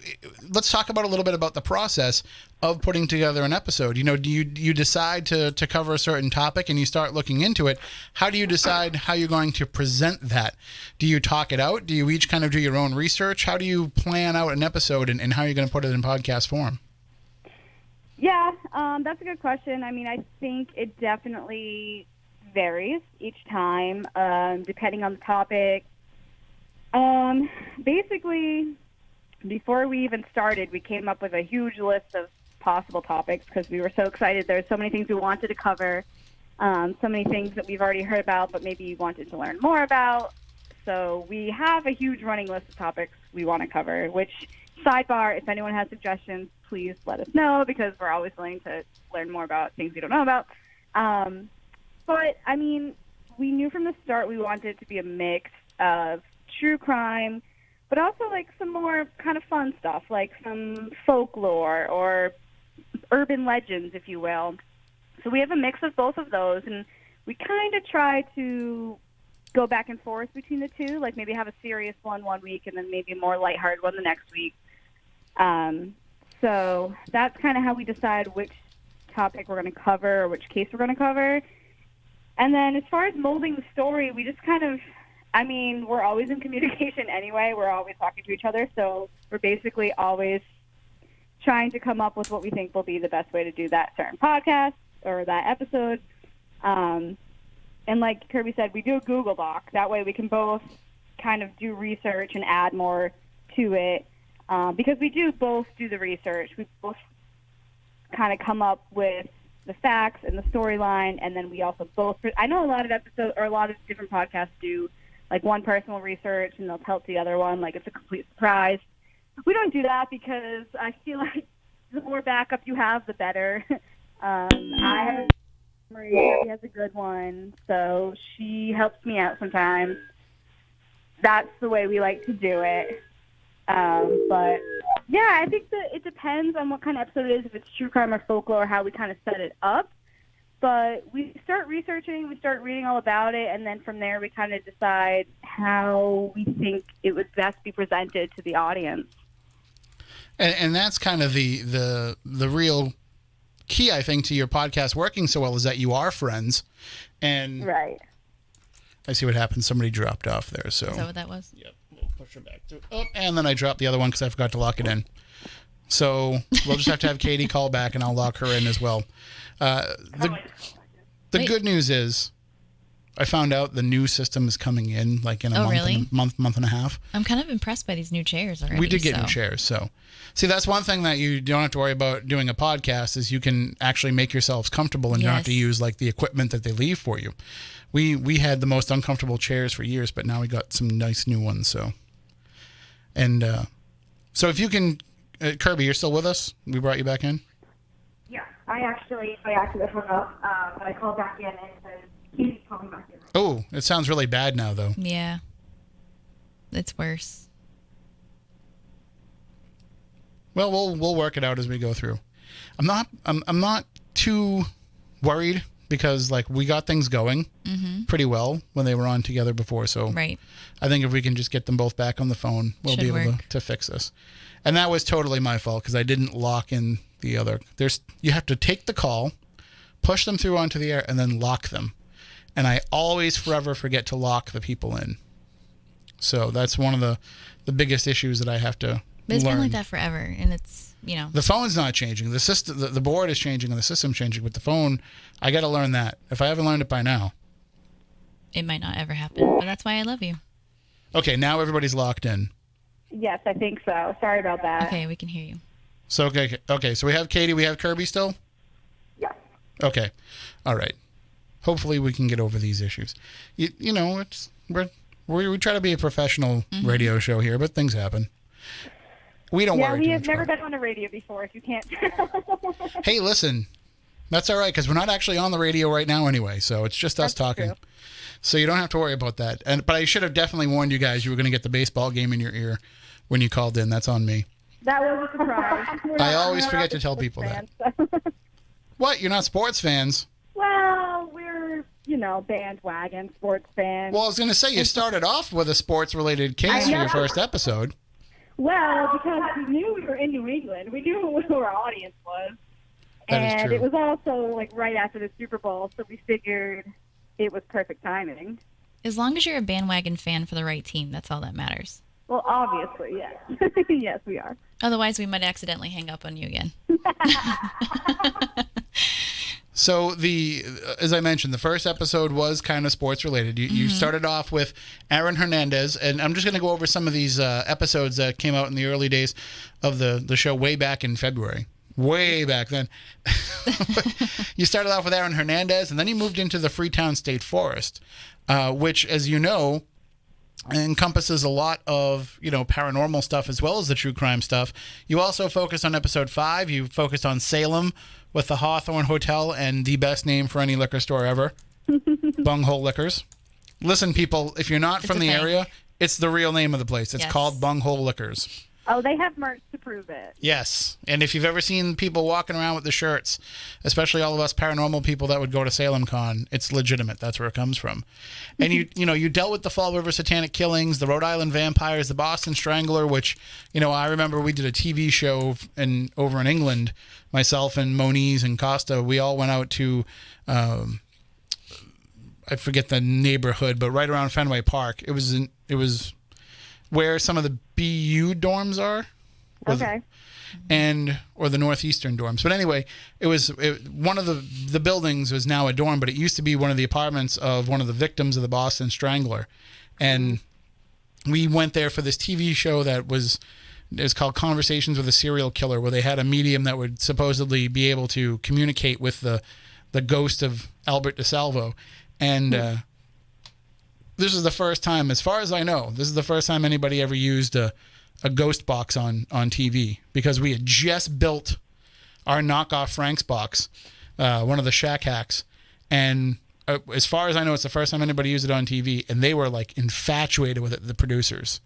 let's talk about a little bit about the process of putting together an episode. Do you decide to cover a certain topic and you start looking into it? How do you decide how you're going to present that? Do you talk it out? Do you each kind of do your own research? How do you plan out an episode and how you're going to put it in podcast form? Yeah, that's a good question. I mean, I think it definitely varies each time, depending on the topic. Basically, before we even started, we came up with a huge list of possible topics because we were so excited. There were so many things we wanted to cover. so many things that we've already heard about, but maybe you wanted to learn more about. So we have a huge running list of topics we want to cover, which, sidebar, if anyone has suggestions, please let us know, because we're always willing to learn more about things we don't know about. But, I mean, we knew from the start we wanted it to be a mix of true crime, but also, like, some more kind of fun stuff, like some folklore or urban legends, if you will. So we have a mix of both of those, and we kind of try to go back and forth between the two, like maybe have a serious one week and then maybe a more lighthearted one the next week. So that's kind of how we decide which topic we're going to cover or which case we're going to cover. And then as far as molding the story, we just kind of, I mean, we're always in communication anyway. We're always talking to each other. So we're basically always trying to come up with what we think will be the best way to do that certain podcast or that episode. And like Kirby said, we do a Google Doc. That way we can both kind of do research and add more to it. Because we do both do the research. We both kind of come up with the facts and the storyline, and then we also both, I know a lot of episodes or a lot of different podcasts do like one personal research and they'll tell the other one like it's a complete surprise. We don't do that because I feel like the more backup you have, the better. Maria has a good one, so she helps me out sometimes. That's the way we like to do it. But yeah, I think that it depends on what kind of episode it is, if it's true crime or folklore, how we kind of set it up. But we start researching, we start reading all about it, and then from there we kind of decide how we think it would best be presented to the audience. And that's kind of the real key, I think, to your podcast working so well, is that you are friends. And right. I see what happened. Somebody dropped off there. So is that what that was? Yep. We'll push her back. And then I dropped the other one because I forgot to lock it in. So we'll just have to have Katie call back, and I'll lock her in as well. The good news is I found out the new system is coming in like in a month and a half. I'm kind of impressed by these new chairs already. We did get new chairs. So see, that's one thing that you don't have to worry about doing a podcast, is you can actually make yourselves comfortable and you don't have to use like the equipment that they leave for you. We had the most uncomfortable chairs for years, but now we got some nice new ones. So so if you can, Kirby, you're still with us? We brought you back in? Yeah, I actually hung up, but I called back in and said, Katie's calling back in. Oh, it sounds really bad now, though. Yeah, it's worse. Well, we'll work it out as we go through. I'm not too worried because like we got things going pretty well when they were on together before. So right. I think if we can just get them both back on the phone, we'll be able to fix this. And that was totally my fault because I didn't lock in the other. You have to take the call, push them through onto the air, and then lock them. And I always forever forget to lock the people in. So that's one of the biggest issues that I have to But it's learn. been like that forever, and it's, The phone's not changing. The system, the board is changing, and the system's changing. But the phone, I got to learn that. If I haven't learned it by now. It might not ever happen, but that's why I love you. Okay, now everybody's locked in. Yes, I think so. Sorry about that. Okay, we can hear you. So, okay. So we have Katie, we have Kirby still? Yeah. Okay. All right. Hopefully we can get over these issues. You know, we try to be a professional radio show here, but things happen. We don't worry. Yeah, we have never been been on the radio before, if you can't. Hey, listen, that's all right, because we're not actually on the radio right now anyway, so it's just us talking. True. So you don't have to worry about that. But I should have definitely warned you guys you were going to get the baseball game in your ear when you called in. That's on me. That was a surprise. I always forget to tell people that. What? You're not sports fans? Well, we're, bandwagon sports fans. Well, I was going to say, you started off with a sports-related case for your first episode. Well, because we knew we were in New England. We knew who our audience was. That is true. It was also, right after the Super Bowl, so we figured it was perfect timing. As long as you're a bandwagon fan for the right team, that's all that matters. Well, obviously, yes. Yes, we are. Otherwise, we might accidentally hang up on you again. So as I mentioned, the first episode was kind of sports related. You started off with Aaron Hernandez, and I'm just going to go over some of these episodes that came out in the early days of the show way back in February. way back then. You started off with Aaron Hernandez, and then you moved into the Freetown State Forest, which, as you know, encompasses a lot of, paranormal stuff as well as the true crime stuff. You also focus on episode 5. You focused on Salem with the Hawthorne Hotel and the best name for any liquor store ever, Bunghole Liquors. Listen, people, if you're not from the area, it's the real name of the place. It's called Bunghole Liquors. Oh, they have merch to prove it. Yes. And if you've ever seen people walking around with the shirts, especially all of us paranormal people that would go to Salem Con, it's legitimate. That's where it comes from. And you dealt with the Fall River Satanic Killings, the Rhode Island Vampires, the Boston Strangler, which, I remember we did a TV show over in England, myself and Moniz and Costa. We all went out to, I forget the neighborhood, but right around Fenway Park. It was where some of the BU dorms are. Okay. Or the northeastern dorms. But anyway, one of the buildings was now a dorm, but it used to be one of the apartments of one of the victims of the Boston Strangler. And we went there for this TV show that was called Conversations with a Serial Killer, where they had a medium that would supposedly be able to communicate with the ghost of Albert DeSalvo. And this is the first time, as far as I know, anybody ever used a ghost box on TV, because we had just built our knockoff Frank's box, one of the Shack hacks. And as far as I know, it's the first time anybody used it on TV, and they were like infatuated with it, the producers,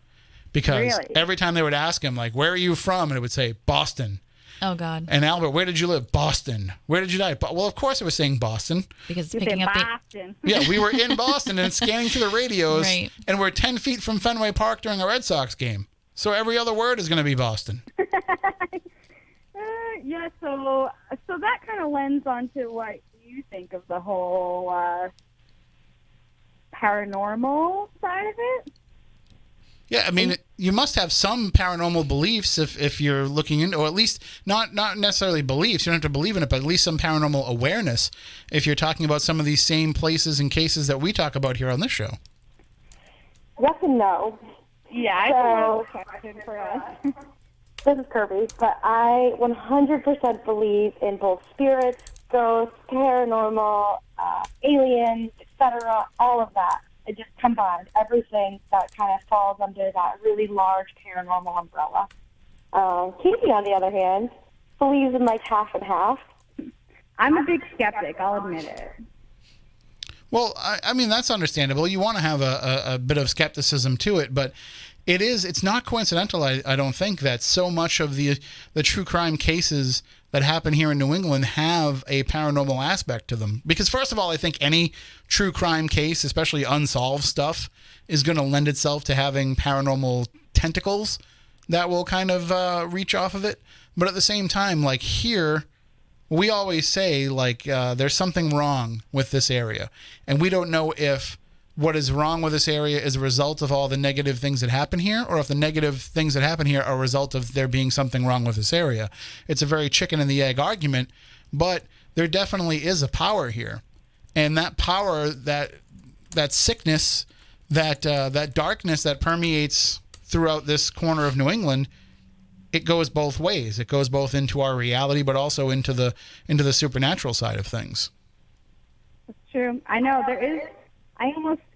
because every time they would ask him, like, where are you from? And it would say Boston. Oh, God. And Albert, where did you live? Boston. Where did you die? Well, of course it was saying Boston. Because it's picking up Boston. Yeah, we were in Boston and scanning through the radios, right. And we're 10 feet from Fenway Park during a Red Sox game. So every other word is going to be Boston. Yeah, so that kind of lends onto what you think of the whole paranormal side of it. Yeah, I mean, you must have some paranormal beliefs if you're looking into, or at least not necessarily beliefs. You don't have to believe in it, but at least some paranormal awareness if you're talking about some of these same places and cases that we talk about here on this show. Yes and no. Yeah, I have a question for us. This is Kirby, but I 100% believe in both spirits, ghosts, paranormal, aliens, etc., all of that. It just combined everything that kind of falls under that really large paranormal umbrella. Katie, on the other hand, believes in like half and half. I'm a big skeptic, I'll admit it. Well, I mean, that's understandable. You want to have a bit of skepticism to it, but it's not coincidental, I don't think, that so much of the true crime cases that happen here in New England have a paranormal aspect to them. Because first of all, I think any true crime case, especially unsolved stuff, is going to lend itself to having paranormal tentacles that will kind of reach off of it. But at the same time, like here, we always say, like, there's something wrong with this area. And we don't know if what is wrong with this area is a result of all the negative things that happen here, or if the negative things that happen here are a result of there being something wrong with this area. It's a very chicken and the egg argument, but there definitely is a power here. And that power, that sickness, that darkness that permeates throughout this corner of New England, it goes both ways. It goes both into our reality, but also into the supernatural side of things. It's true. I know there is.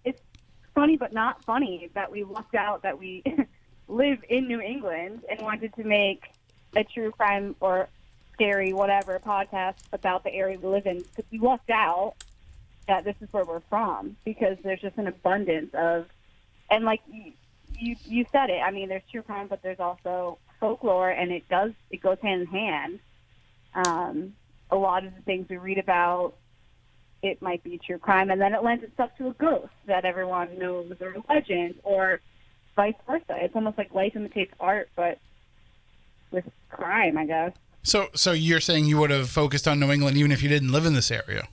It's funny but not funny that we lucked out that we live in New England and wanted to make a true crime or scary whatever podcast about the area we live in, because we lucked out that this is where we're from, because there's just an abundance of, and like you said it, I mean, there's true crime, but there's also folklore, and it goes hand in hand. A lot of the things we read about, it might be true crime, and then it lends itself to a ghost that everyone knows, or a legend, or vice versa. It's almost like life imitates art, but with crime, I guess. So you're saying you would have focused on New England even if you didn't live in this area?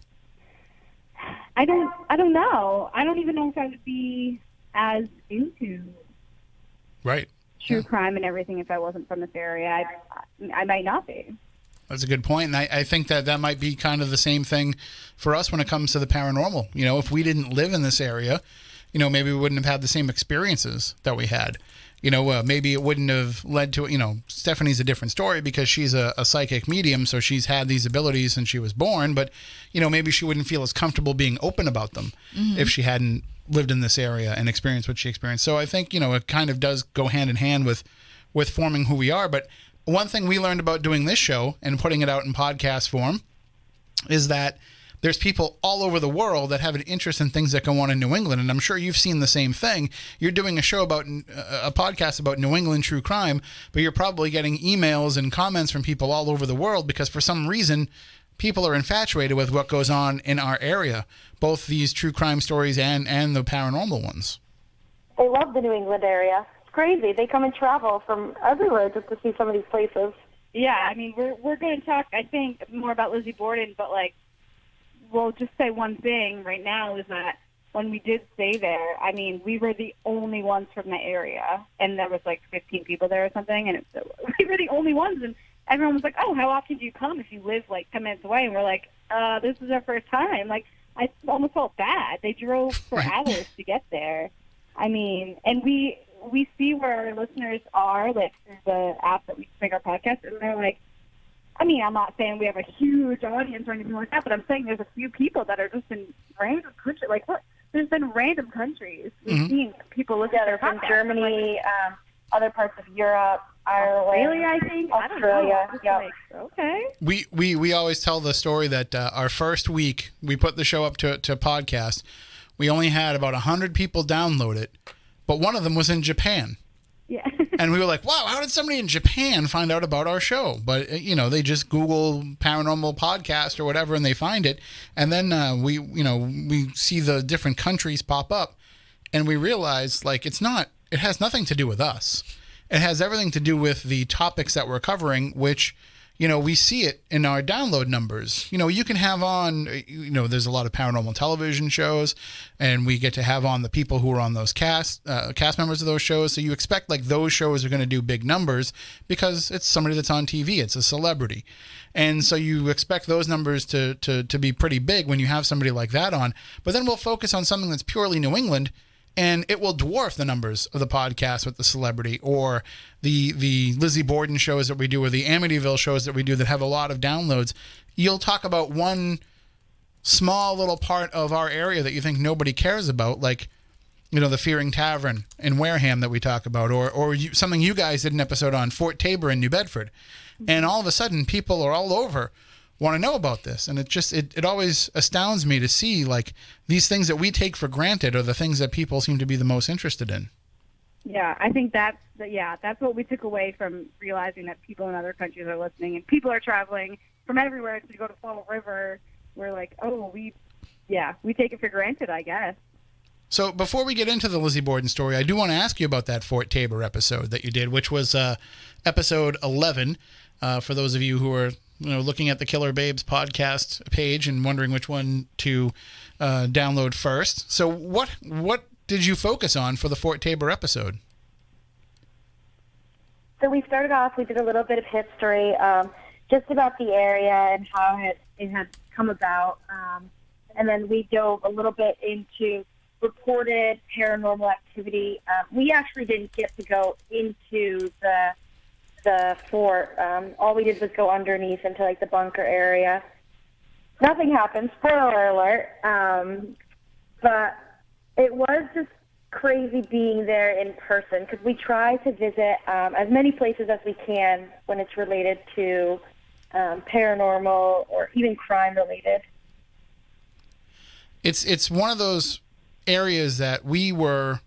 I don't know. I don't even know if I would be as into true crime and everything if I wasn't from this area. I might not be. That's a good point. And I think that might be kind of the same thing for us when it comes to the paranormal. You know, if we didn't live in this area, maybe we wouldn't have had the same experiences that we had. maybe it wouldn't have led to, Stephanie's a different story because she's a psychic medium, so she's had these abilities since she was born, but, maybe she wouldn't feel as comfortable being open about them if she hadn't lived in this area and experienced what she experienced. So I think, it kind of does go hand in hand with forming who we are. But one thing we learned about doing this show and putting it out in podcast form is that there's people all over the world that have an interest in things that go on in New England, and I'm sure you've seen the same thing. You're doing a show about a podcast about New England true crime, but you're probably getting emails and comments from people all over the world because for some reason people are infatuated with what goes on in our area, both these true crime stories and the paranormal ones. They love the New England area. It's crazy. They come and travel from everywhere just to see some of these places. Yeah, I mean, we're going to talk, I think, more about Lizzie Borden, but, we'll just say one thing right now is that when we did stay there, I mean, we were the only ones from the area, and there was 15 people there or something, and we were the only ones, and everyone was like, oh, how often do you come if you live 10 minutes away? And we're like, this is our first time. I almost felt bad. They drove for hours to get there. I mean, and we see where our listeners are, through the app that we make our podcast, and they're like, I mean, I'm not saying we have a huge audience or anything like that, but I'm saying there's a few people that are just in random countries. What? There's been random countries. We've seen people look at their from podcasts. Germany, other parts of Europe, Ireland, Really, I think? Australia. I don't know. Okay. We always tell the story that our first week we put the show up to podcast, we only had about 100 people download it, but one of them was in Japan. Yeah. And we were like, wow, how did somebody in Japan find out about our show? But, they just Google paranormal podcast or whatever and they find it. And then we see the different countries pop up and we realize it has nothing to do with us. It has everything to do with the topics that we're covering, which, we see it in our download numbers. You can have on, there's a lot of paranormal television shows, and we get to have on the people who are on those cast members of those shows. So you expect those shows are going to do big numbers because it's somebody that's on TV. It's a celebrity. And so you expect those numbers to be pretty big when you have somebody like that on. But then we'll focus on something that's purely New England, and it will dwarf the numbers of the podcast with the celebrity or the Lizzie Borden shows that we do or the Amityville shows that we do that have a lot of downloads. You'll talk about one small little part of our area that you think nobody cares about, the Fearing Tavern in Wareham that we talk about, or something you guys did an episode on, Fort Tabor in New Bedford. And all of a sudden, people are all over want to know about this. And it always astounds me to see these things that we take for granted are the things that people seem to be the most interested in. Yeah, I think that's what we took away from realizing that people in other countries are listening and people are traveling from everywhere to go to Fall River. We're like, we take it for granted, I guess. So before we get into the Lizzie Borden story, I do want to ask you about that Fort Tabor episode that you did, which was episode 11. For those of you who are looking at the Killer Babes podcast page and wondering which one to download first. So what did you focus on for the Fort Tabor episode? So we started off, we did a little bit of history, just about the area and how it had come about. And then we dove a little bit into reported paranormal activity. We actually didn't get to go into the fort. All we did was go underneath into the bunker area. Nothing happened, spoiler alert. But it was just crazy being there in person because we try to visit as many places as we can when it's related to paranormal or even crime related. It's one of those areas that we were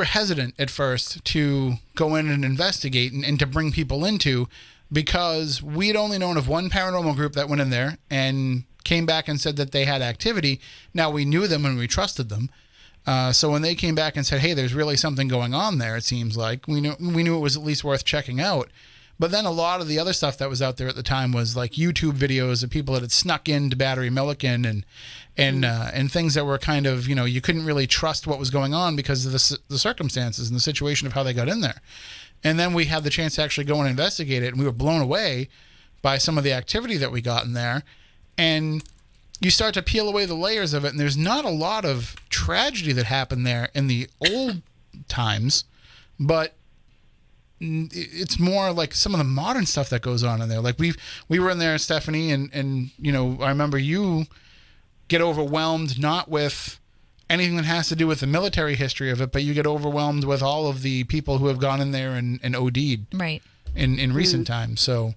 hesitant at first to go in and investigate and to bring people into because we'd only known of one paranormal group that went in there and came back and said that they had activity. Now we knew them and we trusted them. So when they came back and said, hey, there's really something going on there, it seems like, we knew it was at least worth checking out. But then a lot of the other stuff that was out there at the time was YouTube videos of people that had snuck into Battery Milliken and things that were kind of, you couldn't really trust what was going on because of the circumstances and the situation of how they got in there. And then we had the chance to actually go and investigate it, and we were blown away by some of the activity that we got in there. And you start to peel away the layers of it, and there's not a lot of tragedy that happened there in the old times, but it's more like some of the modern stuff that goes on in there. Like we were in there, Stephanie, and you know, I remember you get overwhelmed not with anything that has to do with the military history of it, but you get overwhelmed with all of the people who have gone in there and OD'd Right. in recent times. So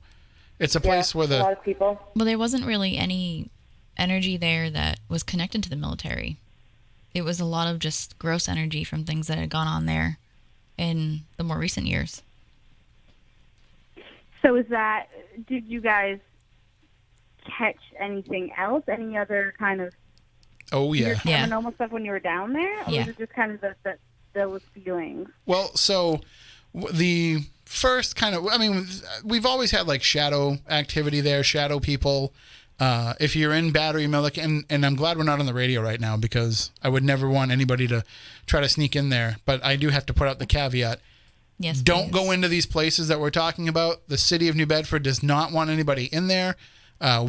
it's a place where a lot of people. Well, there wasn't really any energy there that was connected to the military. It was a lot of just gross energy from things that had gone on there in the more recent years. So did you guys catch anything else? Any other kind of weird paranormal stuff when you were down there? Or Yeah. was it just kind of those feelings? Well, so the first kind of, I mean, we've always had like shadow activity there, shadow people. If you're in Battery Milliken, and I'm glad we're not on the radio right now because I would never want anybody to try to sneak in there. But I do have to put out the caveat. Yes. Don't please. go into these places that we're talking about. The city of New Bedford does not want anybody in there.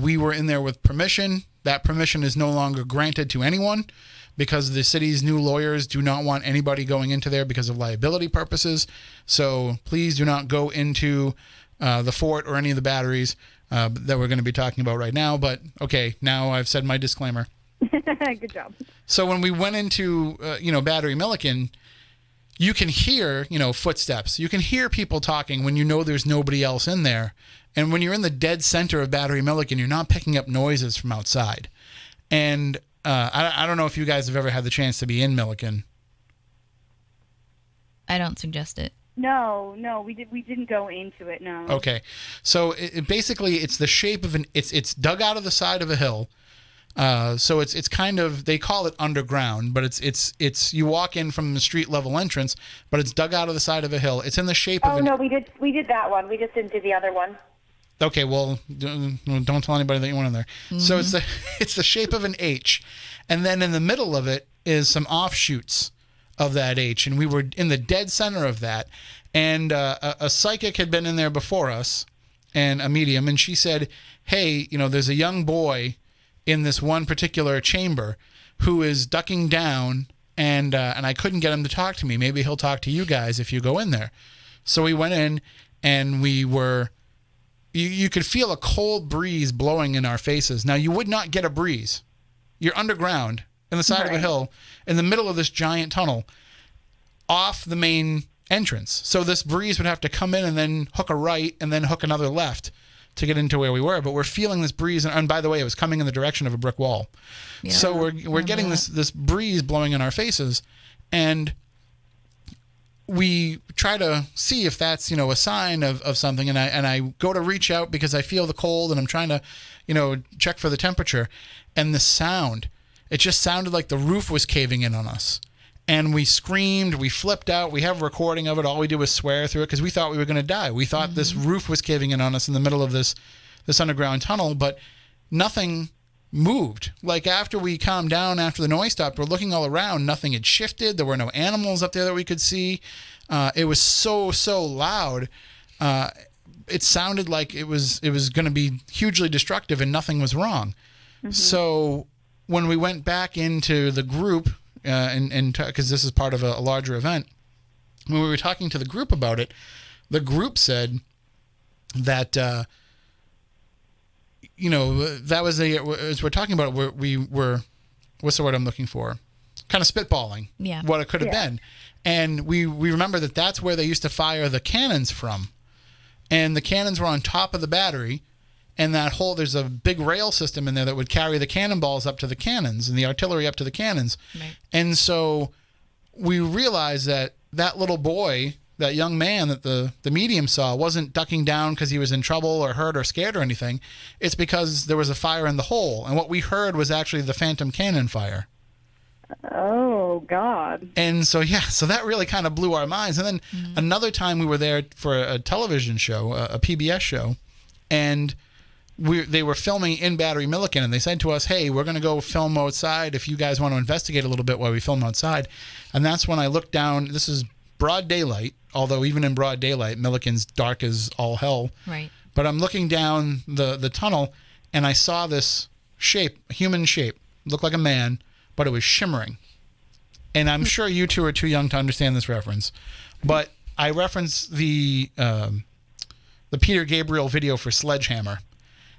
We were in there with permission. That permission is no longer granted to anyone because the city's new lawyers do not want anybody going into there because of liability purposes. So please do not go into the fort or any of the batteries that we're going to be talking about right now. But okay, now I've said my disclaimer. Good job. So when we went into, Battery Milliken, you can hear, footsteps. You can hear people talking when you know there's nobody else in there. And when you're in the dead center of Battery Milliken, you're not picking up noises from outside. And I don't know if you guys have ever had the chance to be in Milliken. I don't suggest it. No, we didn't go into it. No. Okay, so basically it's the shape of it's dug out of the side of a hill. So it's kind of, they call it underground, but it's you walk in from the street level entrance, but it's dug out of the side of a hill. It's in the shape of no, we did that one. We just didn't do the other one. Okay, well, don't tell anybody that you went in there. Mm-hmm. So it's the shape of an H, and then in the middle of it is some offshoots of that H, and we were in the dead center of that. And a psychic had been in there before us, and a medium, and she said, "Hey, there's a young boy in this one particular chamber who is ducking down, and I couldn't get him to talk to me. Maybe he'll talk to you guys if you go in there." So we went in, and we were. You could feel a cold breeze blowing in our faces. Now, you would not get a breeze. You're underground in the side of a hill in the middle of this giant tunnel off the main entrance. So this breeze would have to come in and then hook a right and then hook another left to get into where we were. But we're feeling this breeze. And by the way, it was coming in the direction of a brick wall. Yeah, so we're getting this breeze blowing in our faces. And we try to see if that's, a sign of something. And I go to reach out because I feel the cold and I'm trying to, check for the temperature. And the sound, it just sounded like the roof was caving in on us. And we screamed, we flipped out. We have a recording of it. All we did was swear through it because we thought we were going to die. We thought this roof was caving in on us in the middle of this underground tunnel, but nothing moved. Like after we calmed down, after the noise stopped, we're looking all around. Nothing had shifted. There were no animals up there that we could see. It was so loud. It sounded like it was going to be hugely destructive, and nothing was wrong. Mm-hmm. So when we went back into the group, and because this is part of a larger event, when we were talking to the group about it, the group said that that was as we're talking about it, we were what's the word I'm looking for? Kind of spitballing what it could have been. And we remember that that's where they used to fire the cannons from. And the cannons were on top of the battery, and there's a big rail system in there that would carry the cannonballs up to the cannons and the artillery up to the cannons. Right. And so we realized that little boy, that young man that the medium saw, wasn't ducking down because he was in trouble or hurt or scared or anything. It's because there was a fire in the hole. And what we heard was actually the phantom cannon fire. Oh, God. And so that really kind of blew our minds. And then another time we were there for a television show, a PBS show, and they were filming in Battery Milliken, and they said to us, "Hey, we're going to go film outside if you guys want to investigate a little bit while we film outside." And that's when I looked down. This is broad daylight, although even in broad daylight, Milliken's dark as all hell. Right. But I'm looking down the tunnel, and I saw this shape, a human shape, looked like a man, but it was shimmering. and I'm sure you two are too young to understand this reference, but I reference the Peter Gabriel video for Sledgehammer.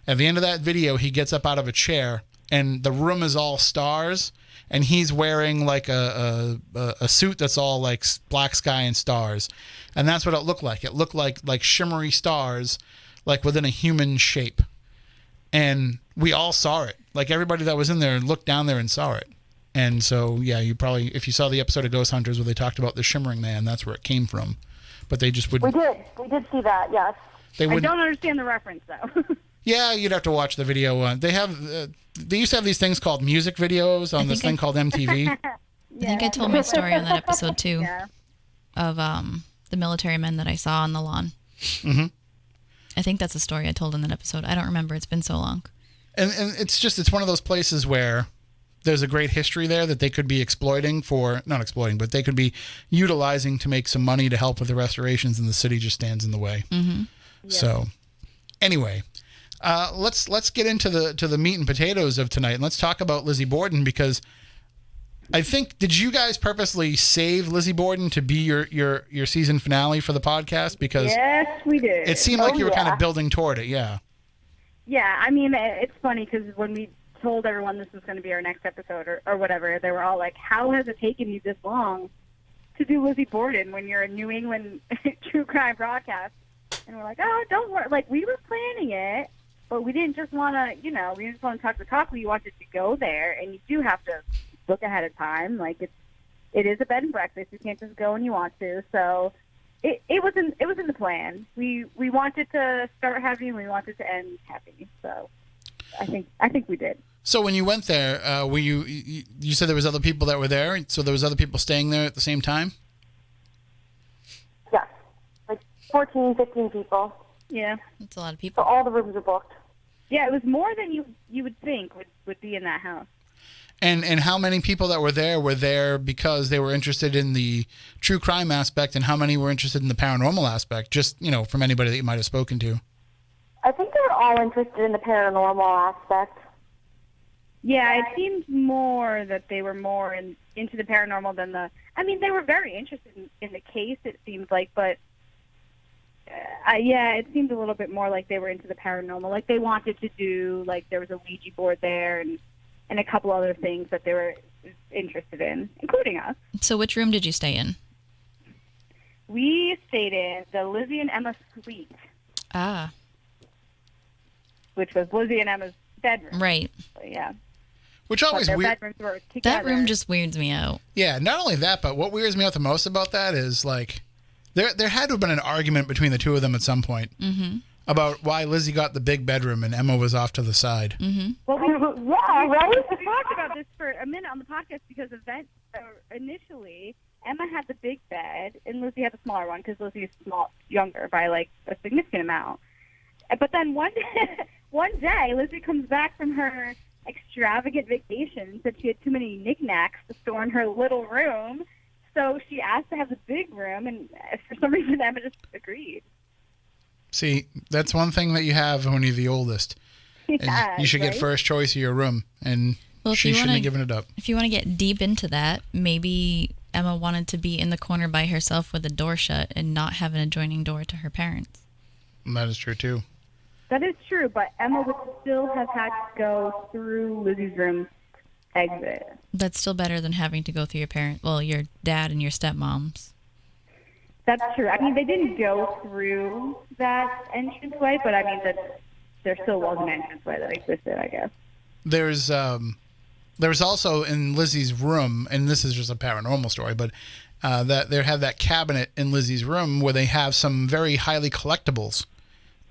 At the end of that video, he gets up out of a chair, and the room is all stars, and he's wearing like a suit that's all like black sky and stars, and that's what it looked like. It looked like shimmery stars, like within a human shape, and we all saw it. Like everybody that was in there looked down there and saw it. And so, yeah, you probably, if you saw the episode of Ghost Hunters where they talked about the shimmering man, that's where it came from. But they just wouldn't. We did see that, yes. They I wouldn't. don't understand the reference, though. Yeah, you'd have to watch the video. They used to have these things called music videos on this thing called MTV. I think I told my story on that episode too, Yeah. of the military men that I saw on the lawn. Mm-hmm. I think that's a story I told in that episode. I don't remember. It's been so long. And it's one of those places where there's a great history there that they could be but they could be utilizing to make some money to help with the restorations, and the city just stands in the way. Mm-hmm. Yeah. So, anyway, let's get into the meat and potatoes of tonight, and let's talk about Lizzie Borden, because I think, did you guys purposely save Lizzie Borden to be your season finale for the podcast? Because Yes, we did. it seemed like you were kind of building toward it. Yeah. Yeah, I mean, it's funny because when we told everyone this was going to be our next episode or whatever, they were all like, how has it taken you this long to do Lizzie Borden when you're a New England true crime broadcast? And we're like, oh, don't worry. Like, we were planning it, but we didn't just want to, we didn't just want to talk the talk. We wanted to go there, and you do have to book ahead of time. Like, it is a bed and breakfast. You can't just go when you want to. So it was in the plan. We wanted to start heavy, and we wanted to end heavy. So I think we did. So when you went there, were you said there was other people that were there? So there was other people staying there at the same time? Yes, like 14, 15 people. Yeah. That's a lot of So people. all the rooms are booked. Yeah, it was more than you would think would be in that house. And how many people that were there because they were interested in the true crime aspect, and how many were interested in the paranormal aspect? Just, from anybody that you might have spoken to. I think they were all interested in the paranormal aspect. Yeah, it seemed more that they were more into the paranormal than they were very interested in the case, it seemed like, but it seemed a little bit more like they were into the paranormal. Like, they wanted to do, like, there was a Ouija board there and a couple other things that they were interested in, including us. So which room did you stay in? We stayed in the Lizzie and Emma suite, Ah, which was Lizzie and Emma's bedroom. right. So, yeah. Which But always their weird. bedrooms were together. That room just weirds me out. Yeah, not only that, but what weirds me out the most about that is, like, there had to have been an argument between the two of them at some point about why Lizzie got the big bedroom and Emma was off to the side. Well, Yeah, right? we talked about this for a minute on the podcast because initially Emma had the big bed and Lizzie had the smaller one because Lizzie is younger by like a significant amount. But then one day Lizzie comes back from her extravagant vacation and said she had too many knickknacks to store in her little room, so she asked to have the big room, and for some reason Emma just agreed. See, that's one thing that you have when you're the oldest. And Yeah, you should right? get first choice of your room, and Well, if she you shouldn't wanna- have given it up. If you want to get deep into that, maybe Emma wanted to be in the corner by herself with the door shut and not have an adjoining door to her parents. And that is true, too. That is true, but Emma would still have had to go through Lizzie's room exit. That's still better than having to go through your dad and your stepmom's. That's true. I mean, they didn't go through that entranceway, but I mean, there still was an entranceway that existed, I guess. There's also in Lizzie's room, and this is just a paranormal story, but that they have that cabinet in Lizzie's room where they have some very highly collectibles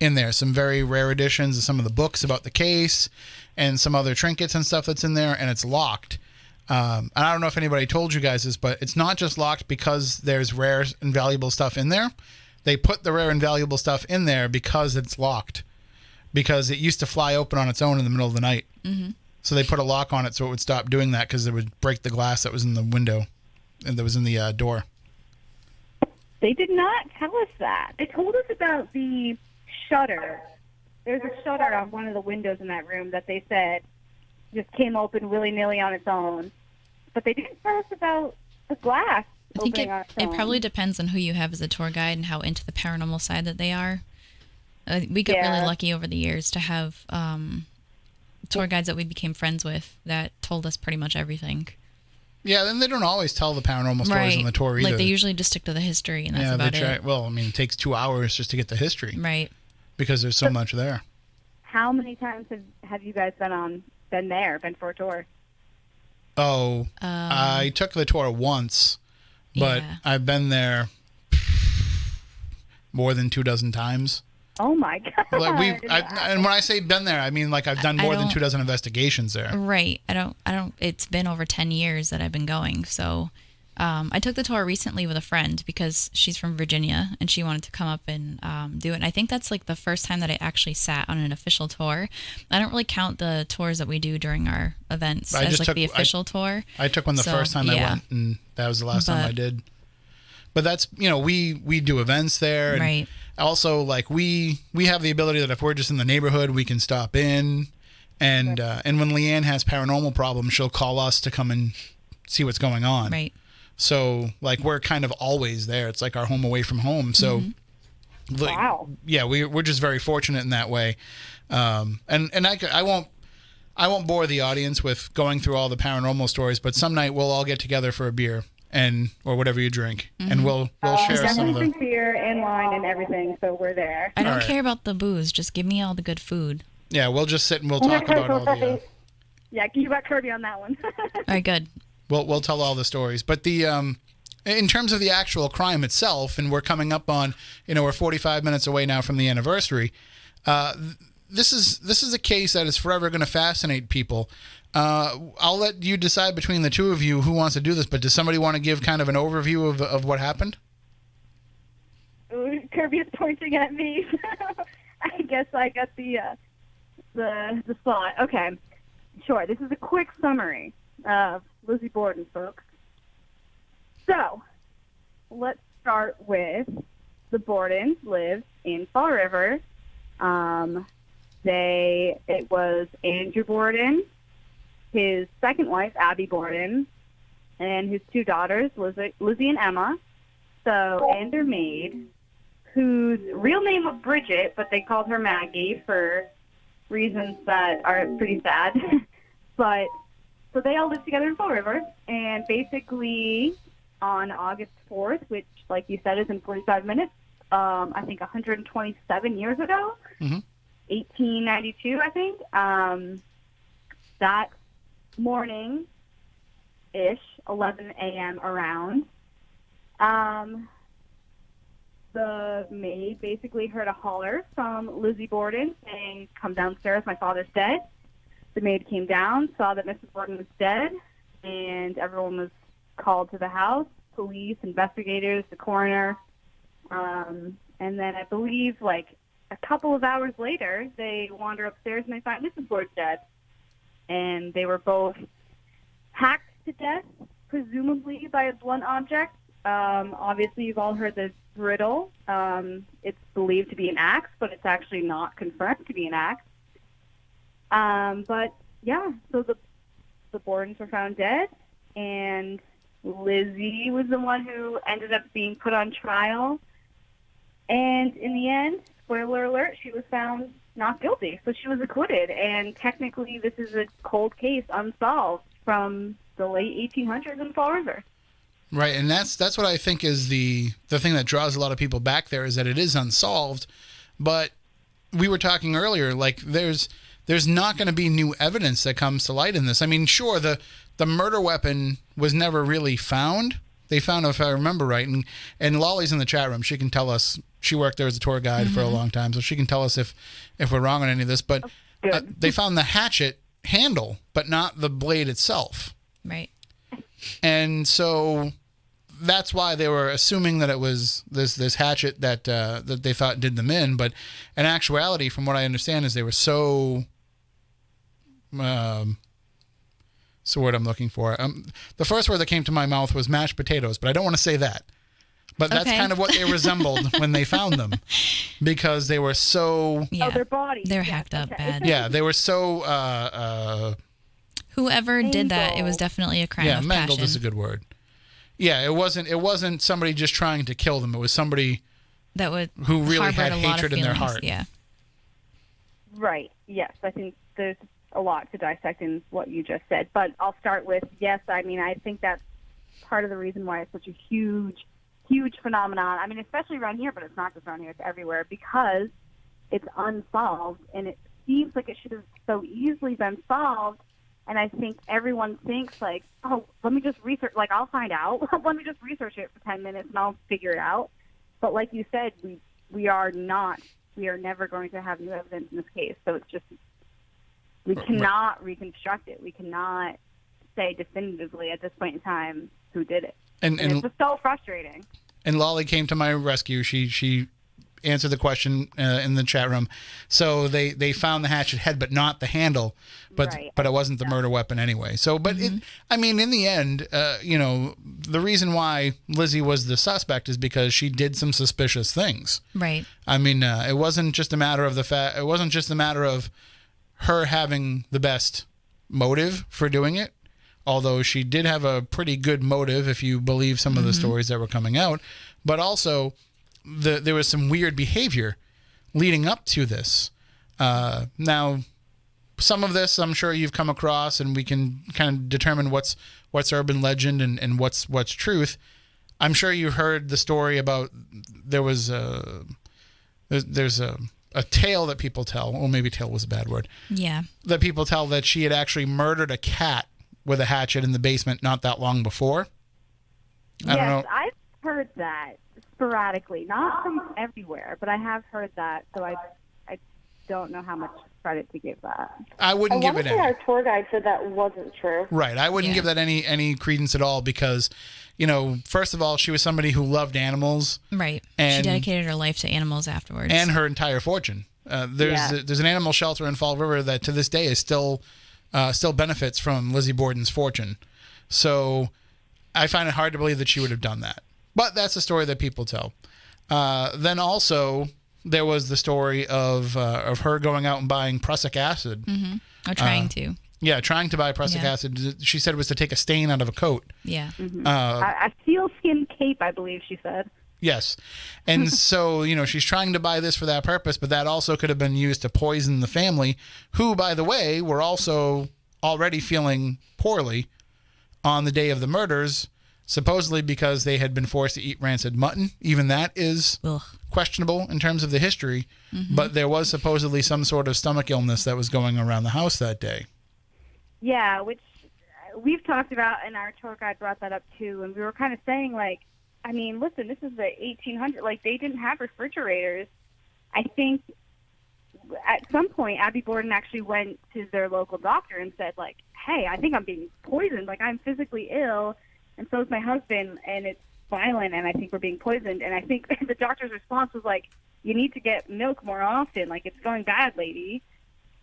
in there, some very rare editions of some of the books about the case and some other trinkets and stuff that's in there, and it's locked. And I don't know if anybody told you guys this, but it's not just locked because there's rare and valuable stuff in there. They put the rare and valuable stuff in there because it's locked, because it used to fly open on its own in the middle of the night. Mm-hmm. So they put a lock on it so it would stop doing that, because it would break the glass that was in the window and that was in the door. They did not tell us that. They told us about the shutter. There's a shutter on one of the windows in that room that they said just came open willy-nilly on its own. But they didn't tell us about the glass. I think it opening probably depends on who you have as a tour guide and how into the paranormal side that they are. We got really lucky over the years to have tour guides that we became friends with that told us pretty much everything. Yeah, and they don't always tell the paranormal stories on the tour either. Like, they usually just stick to the history, and that's about it. Well, I mean, it takes 2 hours just to get the history. Right. Because there's so much there. How many times have you guys been for a tour? Oh, I took the tour once, but I've been there more than 24 times. Oh my God! Like and when I say been there, I mean like I've done more than 24 investigations there. Right. I don't. It's been over 10 years that I've been going. So, I took the tour recently with a friend because she's from Virginia and she wanted to come up and do it. And I think that's like the first time that I actually sat on an official tour. I don't really count the tours that we do during our events as like the official tour. I took one the first time I went, and that was the last time I did. But that's, we do events there. And right. Also, like, we have the ability that if we're just in the neighborhood, we can stop in. And and when Leanne has paranormal problems, she'll call us to come and see what's going on. Right. So, like, we're kind of always there. It's like our home away from home. So, wow. Yeah, we're just very fortunate in that way. And I won't bore the audience with going through all the paranormal stories, but some night we'll all get together for a beer or whatever you drink, and we'll share some of the beer and wine and everything. So we're there. I don't care about the booze. Just give me all the good food. Yeah, we'll just sit and we'll talk about all the. Yeah, you got Kirby on that one. All right, good. We'll tell all the stories, but in terms of the actual crime itself, and we're coming up on, we're 45 minutes away now from the anniversary. This is a case that is forever going to fascinate people. I'll let you decide between the two of you who wants to do this, but does somebody want to give kind of an overview of what happened? Kirby is pointing at me. I guess I got the slot. Okay, sure. This is a quick summary of Lizzie Borden, folks. So, let's start with the Bordens lived in Fall River. It was Andrew Borden, his second wife, Abby Borden, and his two daughters, Lizzie and Emma. So, and their maid, whose real name was Bridget, but they called her Maggie for reasons that are pretty sad. So they all lived together in Fall River, and basically on August 4th, which, like you said, is in 45 minutes, I think 127 years ago, 1892, I think, that morning-ish, 11 a.m. around, the maid basically heard a holler from Lizzie Borden saying, "Come downstairs, my father's dead." The maid came down, saw that Mrs. Borden was dead, and everyone was called to the house, police, investigators, the coroner. And then I believe, like, a couple of hours later, they wander upstairs and they find Mrs. Borden dead. And they were both hacked to death, presumably by a blunt object. Obviously, you've all heard the riddle. It's believed to be an axe, but it's actually not confirmed to be an axe. But yeah, so the Bordens were found dead, and Lizzie was the one who ended up being put on trial. And in the end, spoiler alert, she was found not guilty, so she was acquitted. And technically, this is a cold case, unsolved, from the late 1800s in Fall River. Right, and that's what I think is the thing that draws a lot of people back there, is that it is unsolved. But we were talking earlier, like there's not going to be new evidence that comes to light in this. I mean, sure, the murder weapon was never really found. They found, if I remember right, and Lolly's in the chat room. She can tell us. She worked there as a tour guide for a long time, so she can tell us if we're wrong on any of this. But they found the hatchet handle, but not the blade itself. Right. And so that's why they were assuming that it was this hatchet that they thought did them in. But in actuality, from what I understand, is they were so. It's the word I'm looking for. The first word that came to my mouth was mashed potatoes, but I don't want to say that. But that's kind of what they resembled when they found them, because they were so. Yeah. Oh, their bodies. They're hacked up bad. Yeah, they were so. Whoever did that, it was definitely a crime of mangled passion. is a good word. Yeah, it wasn't somebody just trying to kill them. It was somebody that would who really had harbored a lot of hatred in their feelings, heart. Yeah. Right. Yes. I think there's a lot to dissect in what you just said. But I'll start with, yes, I mean, I think that's part of the reason why it's such a huge phenomenon. I mean, especially around here, but it's not just around here. It's everywhere because it's unsolved, and it seems like it should have so easily been solved. And I think everyone thinks, like, oh, let me just research. Like, I'll find out. Let me just research it for 10 minutes, and I'll figure it out. But like you said, we are never going to have new evidence in this case. So it's just, we cannot reconstruct it. We cannot say definitively at this point in time who did it. And it's just so frustrating. And Lolly came to my rescue. She answered the question in the chat room. So they found the hatchet head, but not the handle. But it wasn't the murder weapon anyway. So, but in the end, the reason why Lizzie was the suspect is because she did some suspicious things. Right. I mean, it wasn't just a matter of It wasn't just a matter of her having the best motive for doing it. Although she did have a pretty good motive, if you believe some of the stories that were coming out. But also, there was some weird behavior leading up to this. Now, some of this I'm sure you've come across, and we can kind of determine what's urban legend and what's truth. I'm sure you heard the story about there's a tale that people tell, or maybe tale was a bad word. Yeah. That people tell that she had actually murdered a cat with a hatchet in the basement not that long before. I don't know. I've heard that sporadically, not from everywhere, but I have heard that. So I don't know how much credit to give that. I wouldn't give it any. Our tour guide said that wasn't true. Right. I wouldn't give that any credence at all because, first of all, she was somebody who loved animals. Right. And she dedicated her life to animals afterwards. And her entire fortune. There's an animal shelter in Fall River that to this day is still benefits from Lizzie Borden's fortune. So I find it hard to believe that she would have done that. But that's the story that people tell. Then also there was the story of her going out and buying prussic acid. Or trying to. Yeah, trying to buy prussic acid. She said it was to take a stain out of a coat. Yeah. A sealskin cape, I believe she said. Yes. And so, she's trying to buy this for that purpose, but that also could have been used to poison the family, who, by the way, were also already feeling poorly on the day of the murders, supposedly because they had been forced to eat rancid mutton. Even that is questionable in terms of the history, but there was supposedly some sort of stomach illness that was going around the house that day. Yeah, which we've talked about, and our tour guide brought that up too, and we were kind of saying, like, I mean, listen, this is the 1800s. Like, they didn't have refrigerators. I think at some point, Abby Borden actually went to their local doctor and said, like, hey, I think I'm being poisoned. Like, I'm physically ill, and so is my husband, and it's violent, and I think we're being poisoned. And I think the doctor's response was, like, you need to get milk more often. Like, it's going bad, lady.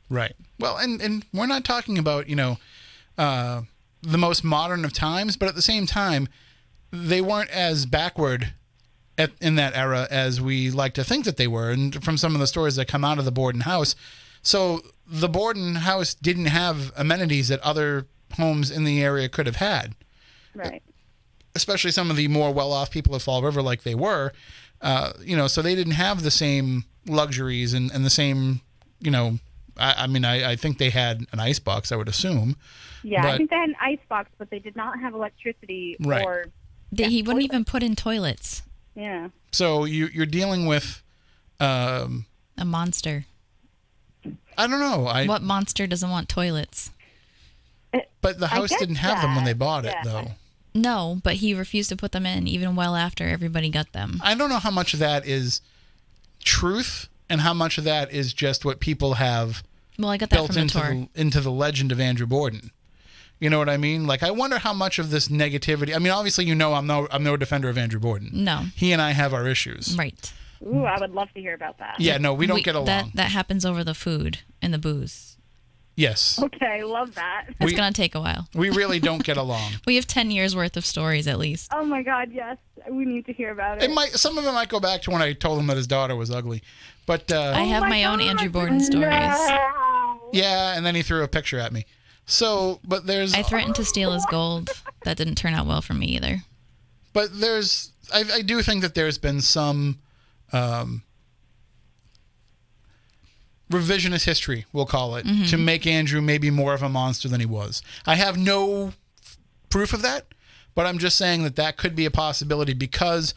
Right. Well, and we're not talking about, the most modern of times, but at the same time, they weren't as backward in that era as we like to think that they were, and from some of the stories that come out of the Borden house. So the Borden house didn't have amenities that other homes in the area could have had. Right. Especially some of the more well-off people of Fall River like they were, so they didn't have the same luxuries and the same, I think they had an icebox, I would assume. Yeah, I think they had an icebox, but they did not have electricity or... He wouldn't even put in toilets. Yeah. So you're dealing with... a monster. I don't know. What monster doesn't want toilets? But the house didn't have them when they bought it, though. No, but he refused to put them in even well after everybody got them. I don't know how much of that is truth and how much of that is just what people have I got that built from the tour. into the legend of Andrew Borden. You know what I mean? Like, I wonder how much of this negativity... I mean, obviously, I'm no defender of Andrew Borden. No. He and I have our issues. Right. Ooh, I would love to hear about that. Yeah, no, we don't get along. That happens over the food and the booze. Yes. Okay, love that. It's going to take a while. We really don't get along. We have 10 years worth of stories at least. Oh my God, yes. We need to hear about it. Some of it might go back to when I told him that his daughter was ugly. But I have my own Andrew Borden stories. No. Yeah, and then he threw a picture at me. So, but there's... I threatened to steal his gold. That didn't turn out well for me either. But I do think that there's been some revisionist history, we'll call it, to make Andrew maybe more of a monster than he was. I have no proof of that, but I'm just saying that could be a possibility because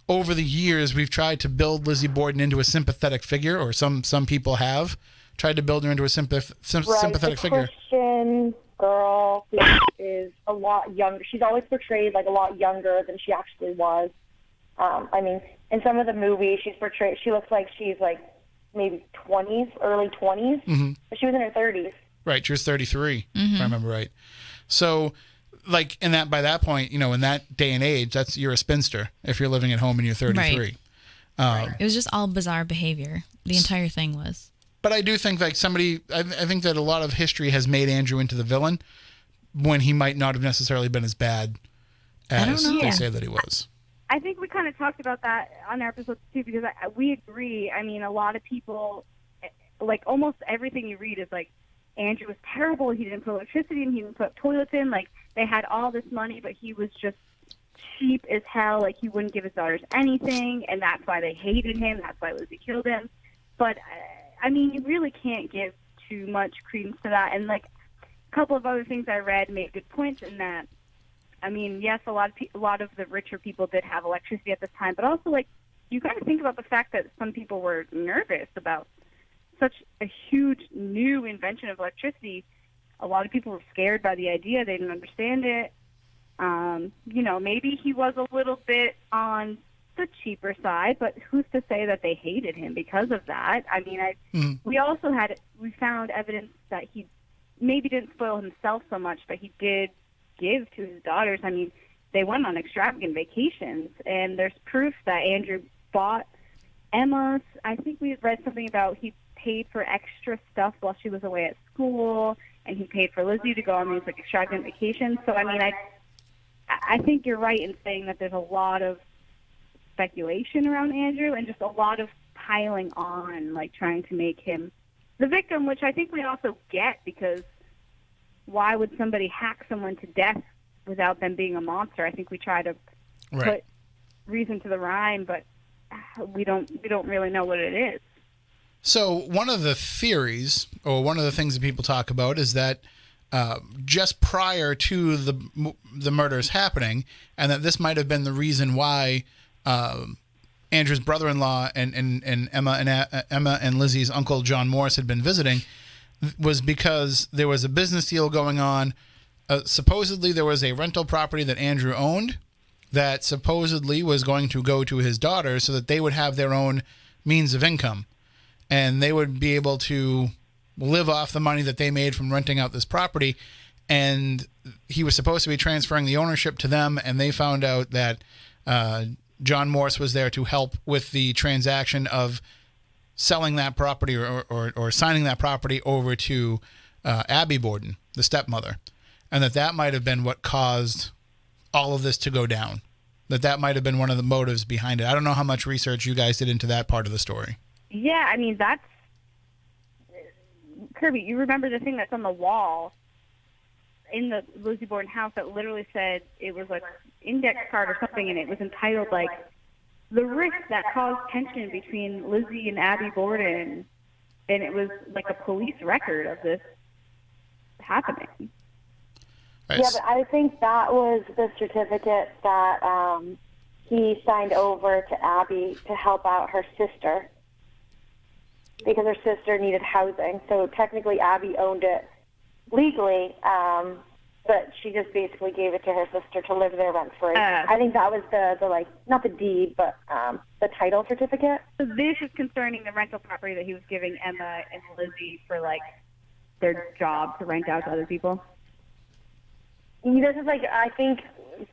over the years we've tried to build Lizzie Borden into a sympathetic figure, or some people have tried to build her into a sympathetic figure. Christian girl who is a lot younger. She's always portrayed like a lot younger than she actually was. I mean, in some of the movies, she looks like she's like maybe 20s, early 20s, but she was in her 30s. Right, she was 33, if I remember right. So, like, by that point, in that day and age, you're a spinster if you're living at home and you're 33. Right. It was just all bizarre behavior. The entire thing was. But I do think I think that a lot of history has made Andrew into the villain when he might not have necessarily been as bad as they say that he was. I think we kind of talked about that on our episode too, because we agree. I mean, a lot of people, like almost everything you read is like, Andrew was terrible. He didn't put electricity in. He didn't put toilets in. Like, they had all this money, but he was just cheap as hell. Like, he wouldn't give his daughters anything, and that's why they hated him. That's why Lizzie killed him. But I mean, you really can't give too much credence to that. And like a couple of other things I read made good points in that. I mean, yes, a lot of the richer people did have electricity at this time, but also like you got to think about the fact that some people were nervous about such a huge new invention of electricity. A lot of people were scared by the idea; they didn't understand it. Maybe he was a little bit on the cheaper side, but who's to say that they hated him because of that? I mean, we found evidence that he maybe didn't spoil himself so much, but he did give to his daughters. I mean, they went on extravagant vacations, and there's proof that Andrew bought Emma. I think we read something about he paid for extra stuff while she was away at school, and he paid for Lizzie to go on these like extravagant vacations. So I mean, I think you're right in saying that there's a lot of speculation around Andrew and just a lot of piling on, like trying to make him the victim, which I think we also get, because why would somebody hack someone to death without them being a monster? I think we try to put reason to the rhyme, but we don't really know what it is. So one of the theories, or one of the things that people talk about, is that just prior to the murders happening, and that this might have been the reason why Andrew's brother-in-law and Emma and Lizzie's uncle John Morris had been visiting, was because there was a business deal going on. Supposedly there was a rental property that Andrew owned that supposedly was going to go to his daughters so that they would have their own means of income, and they would be able to live off the money that they made from renting out this property. And he was supposed to be transferring the ownership to them, and they found out that John Morris was there to help with the transaction of selling that property or signing that property over to Abby Borden, the stepmother, and that might have been what caused all of this to go down. That might have been one of the motives behind it. I don't know how much research you guys did into that part of the story. Yeah, I mean, that's... Kirby, you remember the thing that's on the wall in the Lizzie Borden house that literally said, it was like index card or something, and it was entitled like the risk that caused tension between Lizzie and Abby Borden, and it was like a police record of this happening. Right. Yeah, but I think that was the certificate that he signed over to Abby to help out her sister, because her sister needed housing. So technically Abby owned it legally, but she just basically gave it to her sister to live there rent-free. I think that was the like, not the deed, but the title certificate. So this is concerning the rental property that he was giving Emma and Lizzie for, like, their job to rent out to other people? This is like, I think,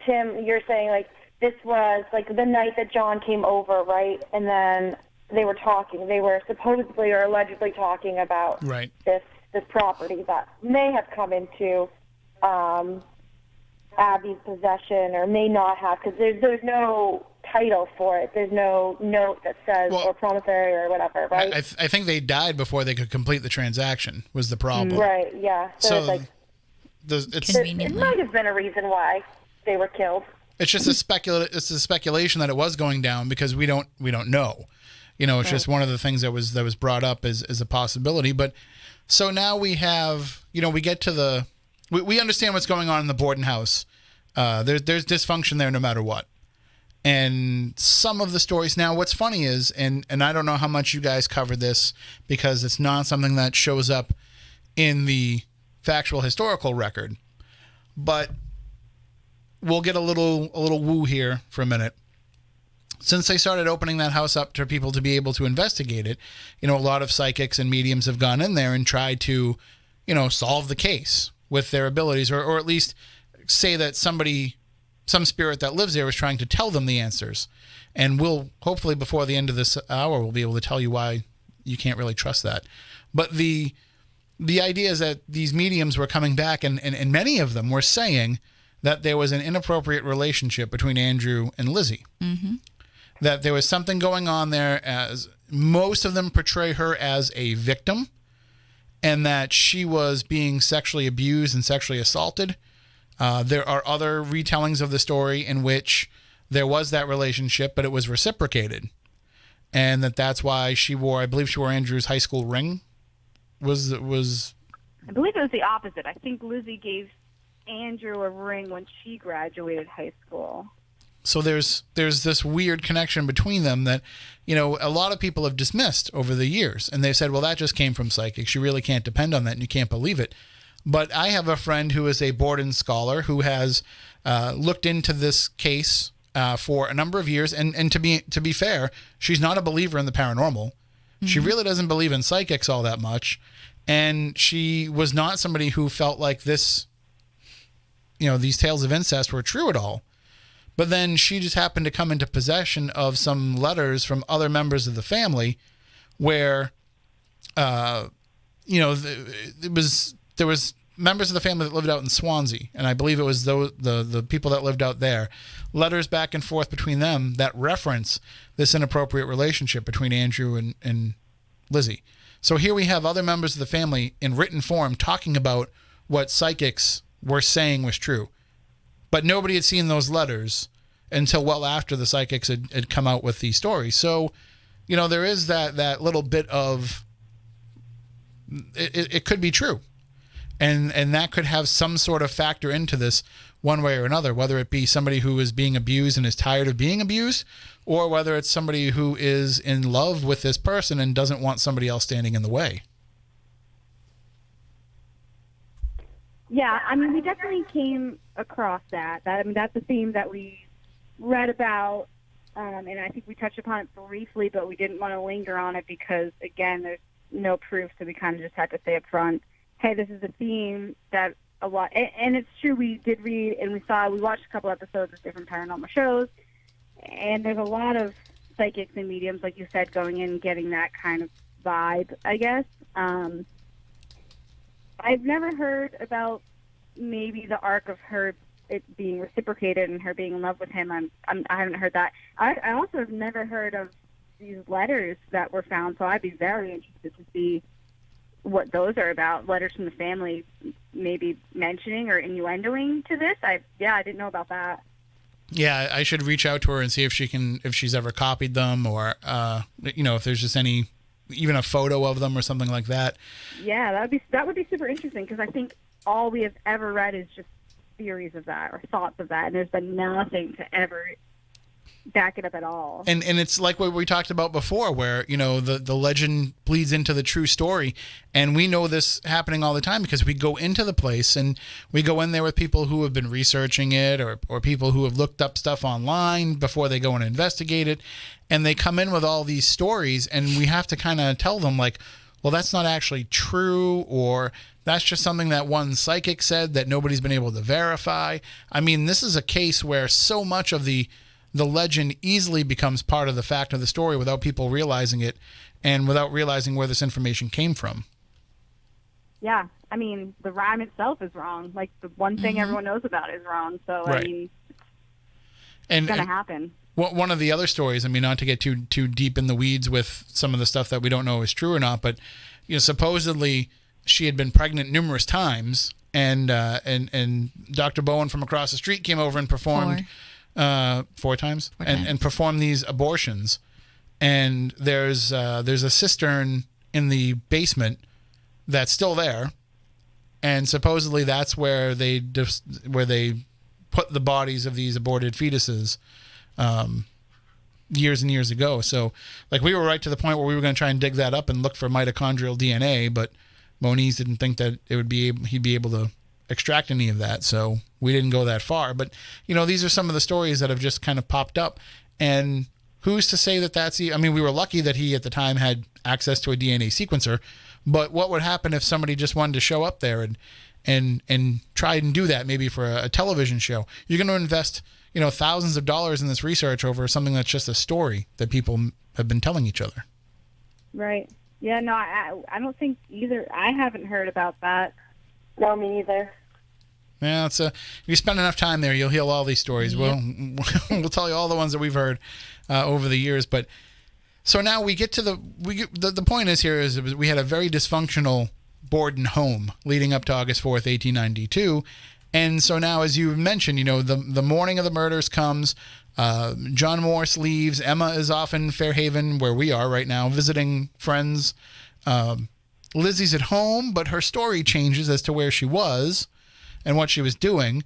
Tim, you're saying, like, this was, like, the night that John came over, right? And then they were talking. They were supposedly or allegedly talking about this property that may have come into Abby's possession, or may not have, because there's no title for it. There's no note that says, or promissory or whatever, right? I think they died before they could complete the transaction, was the problem. Right, yeah. So it's like, it might have been a reason why they were killed. It's just it's a speculation that it was going down because we don't know. It's just one of the things that was brought up as a possibility. But so now we have, we get to we understand what's going on in the Borden house. There's dysfunction there no matter what. And some of the stories now, what's funny is, and I don't know how much you guys covered this because it's not something that shows up in the factual historical record, but we'll get a little woo here for a minute. Since they started opening that house up to people to be able to investigate it, a lot of psychics and mediums have gone in there and tried to, solve the case with their abilities, or at least say that some spirit that lives there is trying to tell them the answers. And we'll, hopefully before the end of this hour, we'll be able to tell you why you can't really trust that. But the idea is that these mediums were coming back, and many of them were saying that there was an inappropriate relationship between Andrew and Lizzie. Mm-hmm. That there was something going on there, as most of them portray her as a victim, and that she was being sexually abused and sexually assaulted. There are other retellings of the story in which there was that relationship, but it was reciprocated. And that's why I believe she wore Andrew's high school ring. I believe it was the opposite. I think Lizzie gave Andrew a ring when she graduated high school. So there's this weird connection between them that, a lot of people have dismissed over the years. And they've said, well, that just came from psychics. You really can't depend on that and you can't believe it. But I have a friend who is a Borden scholar who has looked into this case for a number of years. And to be fair, she's not a believer in the paranormal. Mm-hmm. She really doesn't believe in psychics all that much. And she was not somebody who felt like this, these tales of incest were true at all. But then she just happened to come into possession of some letters from other members of the family where, there was members of the family that lived out in Swansea, and I believe it was the people that lived out there, letters back and forth between them that reference this inappropriate relationship between Andrew and Lizzie. So here we have other members of the family in written form talking about what psychics were saying was true. But nobody had seen those letters until well after the psychics had come out with these stories. So, there is that little bit of, it could be true. And that could have some sort of factor into this one way or another, whether it be somebody who is being abused and is tired of being abused, or whether it's somebody who is in love with this person and doesn't want somebody else standing in the way. Yeah, we definitely came across that. That's a theme that we read about, and I think we touched upon it briefly, but we didn't want to linger on it because, again, there's no proof, so we kind of just had to say up front, hey, this is a theme that a lot, and it's true, we did read and we watched a couple episodes of different paranormal shows, and there's a lot of psychics and mediums, like you said, going in and getting that kind of vibe, I guess. I've never heard about maybe the arc of it being reciprocated and her being in love with him. I haven't heard that. I also have never heard of these letters that were found, so I'd be very interested to see what those are about. Letters from the family maybe mentioning or innuendoing to this. I didn't know about that. Yeah, I should reach out to her and see if she's ever copied them, or if there's just even a photo of them or something like that. Yeah, that would be super interesting, because I think all we have ever read is just theories of that or thoughts of that, and there's been nothing to ever back it up at all. And it's like what we talked about before, where the legend bleeds into the true story, and we know this happening all the time because we go into the place and we go in there with people who have been researching it, or people who have looked up stuff online before they go and investigate it, and they come in with all these stories, and we have to kind of tell them, like, well, that's not actually true, or that's just something that one psychic said that nobody's been able to verify. This is a case where so much of the legend easily becomes part of the fact of the story without people realizing it, and without realizing where this information came from. Yeah, the rhyme itself is wrong. Like, the one thing everyone knows about is wrong. So, right. It's going to happen. One of the other stories, not to get too deep in the weeds with some of the stuff that we don't know is true or not, but supposedly she had been pregnant numerous times, and Dr. Bowen from across the street came over and performed 4 times, and perform these abortions. And there's a cistern in the basement that's still there, and supposedly that's where they put the bodies of these aborted fetuses years and years ago. So, like, we were right to the point where we were going to try and dig that up and look for mitochondrial DNA, but Moniz didn't think that he'd be able to extract any of that, so we didn't go that far. But, you know, these are some of the stories that have just kind of popped up, and who's to say that that's... I mean, we were lucky that he, at the time, had access to a DNA sequencer, but what would happen if somebody just wanted to show up there and try and do that, maybe for a television show? You're going to invest, you know, thousands of dollars in this research over something that's just a story that people have been telling each other. Right. Yeah, no, I don't think either. I haven't heard about that. No, me neither. Yeah, if you spend enough time there, you'll hear all these stories. Yep. We'll tell you all the ones that we've heard over the years. But so now we get to the point is we had a very dysfunctional Borden home leading up to August 4th, 1892. And so now, as you mentioned, you know, the morning of the murders comes. John Morse leaves. Emma is off in Fairhaven, where we are right now, visiting friends. Lizzie's at home, but her story changes as to where she was and what she was doing.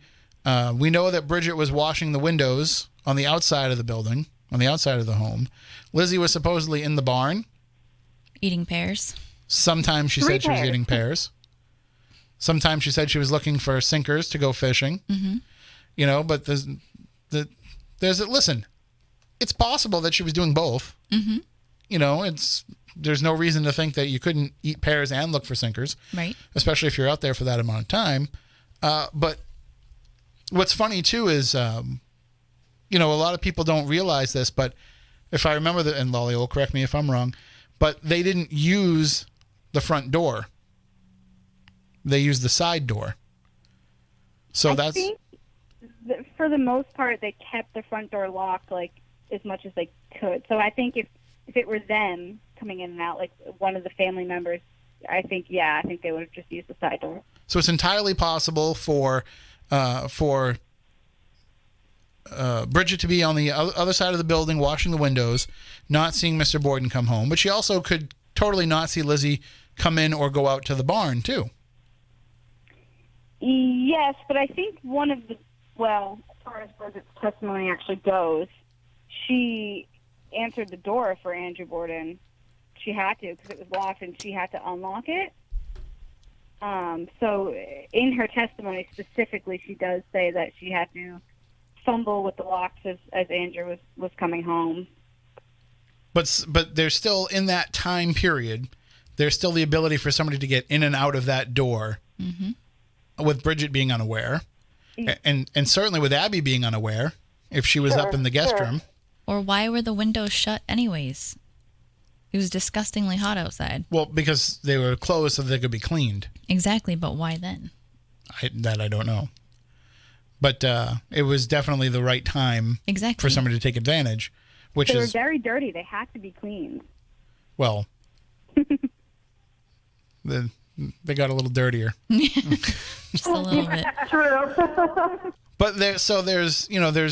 We know that Bridget was washing the windows on the outside of the building, on the outside of the home. Lizzie was supposedly in the barn. Eating pears. Sometimes she said she was eating pears. Sometimes she said she was looking for sinkers to go fishing. Mm-hmm. You know, but listen, it's possible that she was doing both. Mm-hmm. You know, there's no reason to think that you couldn't eat pears and look for sinkers. Right. Especially if you're out there for that amount of time. But what's funny, too, is, you know, a lot of people don't realize this, but if I remember, and Lolly will correct me if I'm wrong, but they didn't use the front door. They used the side door. So I think for the most part, they kept the front door locked, like, as much as they could. So I think if it were them coming in and out, like one of the family members, I think they would have just used the side door. So it's entirely possible for Bridget to be on the other side of the building washing the windows, not seeing Mr. Borden come home. But she also could totally not see Lizzie come in or go out to the barn, too. Yes, but I think as far as Bridget's testimony actually goes, she answered the door for Andrew Borden. She had to, because it was locked, and she had to unlock it. So in her testimony specifically, she does say that she had to fumble with the locks as Andrew was coming home. But there's still, in that time period, there's still the ability for somebody to get in and out of that door, mm-hmm. with Bridget being unaware, and certainly with Abby being unaware, if she was up in the guest room. Or why were the windows shut anyways? It was disgustingly hot outside. Well, because they were closed so they could be cleaned. Exactly, but why then? I don't know. But it was definitely the right time for somebody to take advantage. They were very dirty. They had to be cleaned. Well, they got a little dirtier. Just a little bit. True. But there's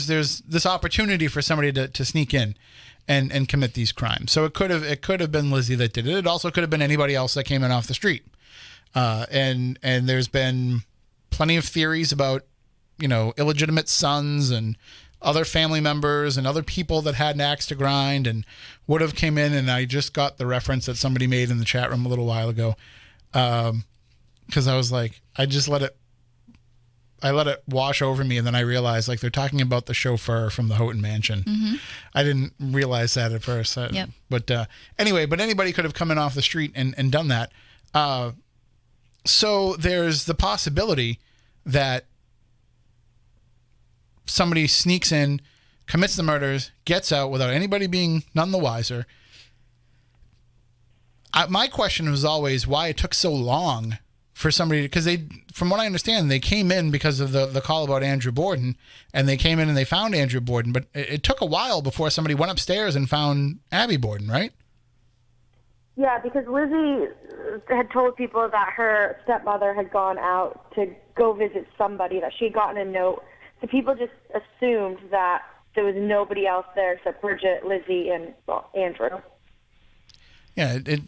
this opportunity for somebody to sneak in and commit these crimes. So it could have been Lizzie that did it. It also could have been anybody else that came in off the street. And there's been plenty of theories about, you know, illegitimate sons and other family members and other people that had an axe to grind and would have came in. And I just got the reference that somebody made in the chat room a little while ago. Because I was like, I let it wash over me, and then I realized, like, they're talking about the chauffeur from the Houghton Mansion. Mm-hmm. I didn't realize that at first. Yep. But anyway, anybody could have come in off the street and done that. So there's the possibility that somebody sneaks in, commits the murders, gets out without anybody being none the wiser. My question was always why it took so long for somebody, because from what I understand, they came in because of the call about Andrew Borden, and they came in and they found Andrew Borden, but it took a while before somebody went upstairs and found Abby Borden, right? Yeah, because Lizzie had told people that her stepmother had gone out to go visit somebody, that she had gotten a note the people just assumed that there was nobody else there except Bridget, Lizzie, and Andrew. Yeah, it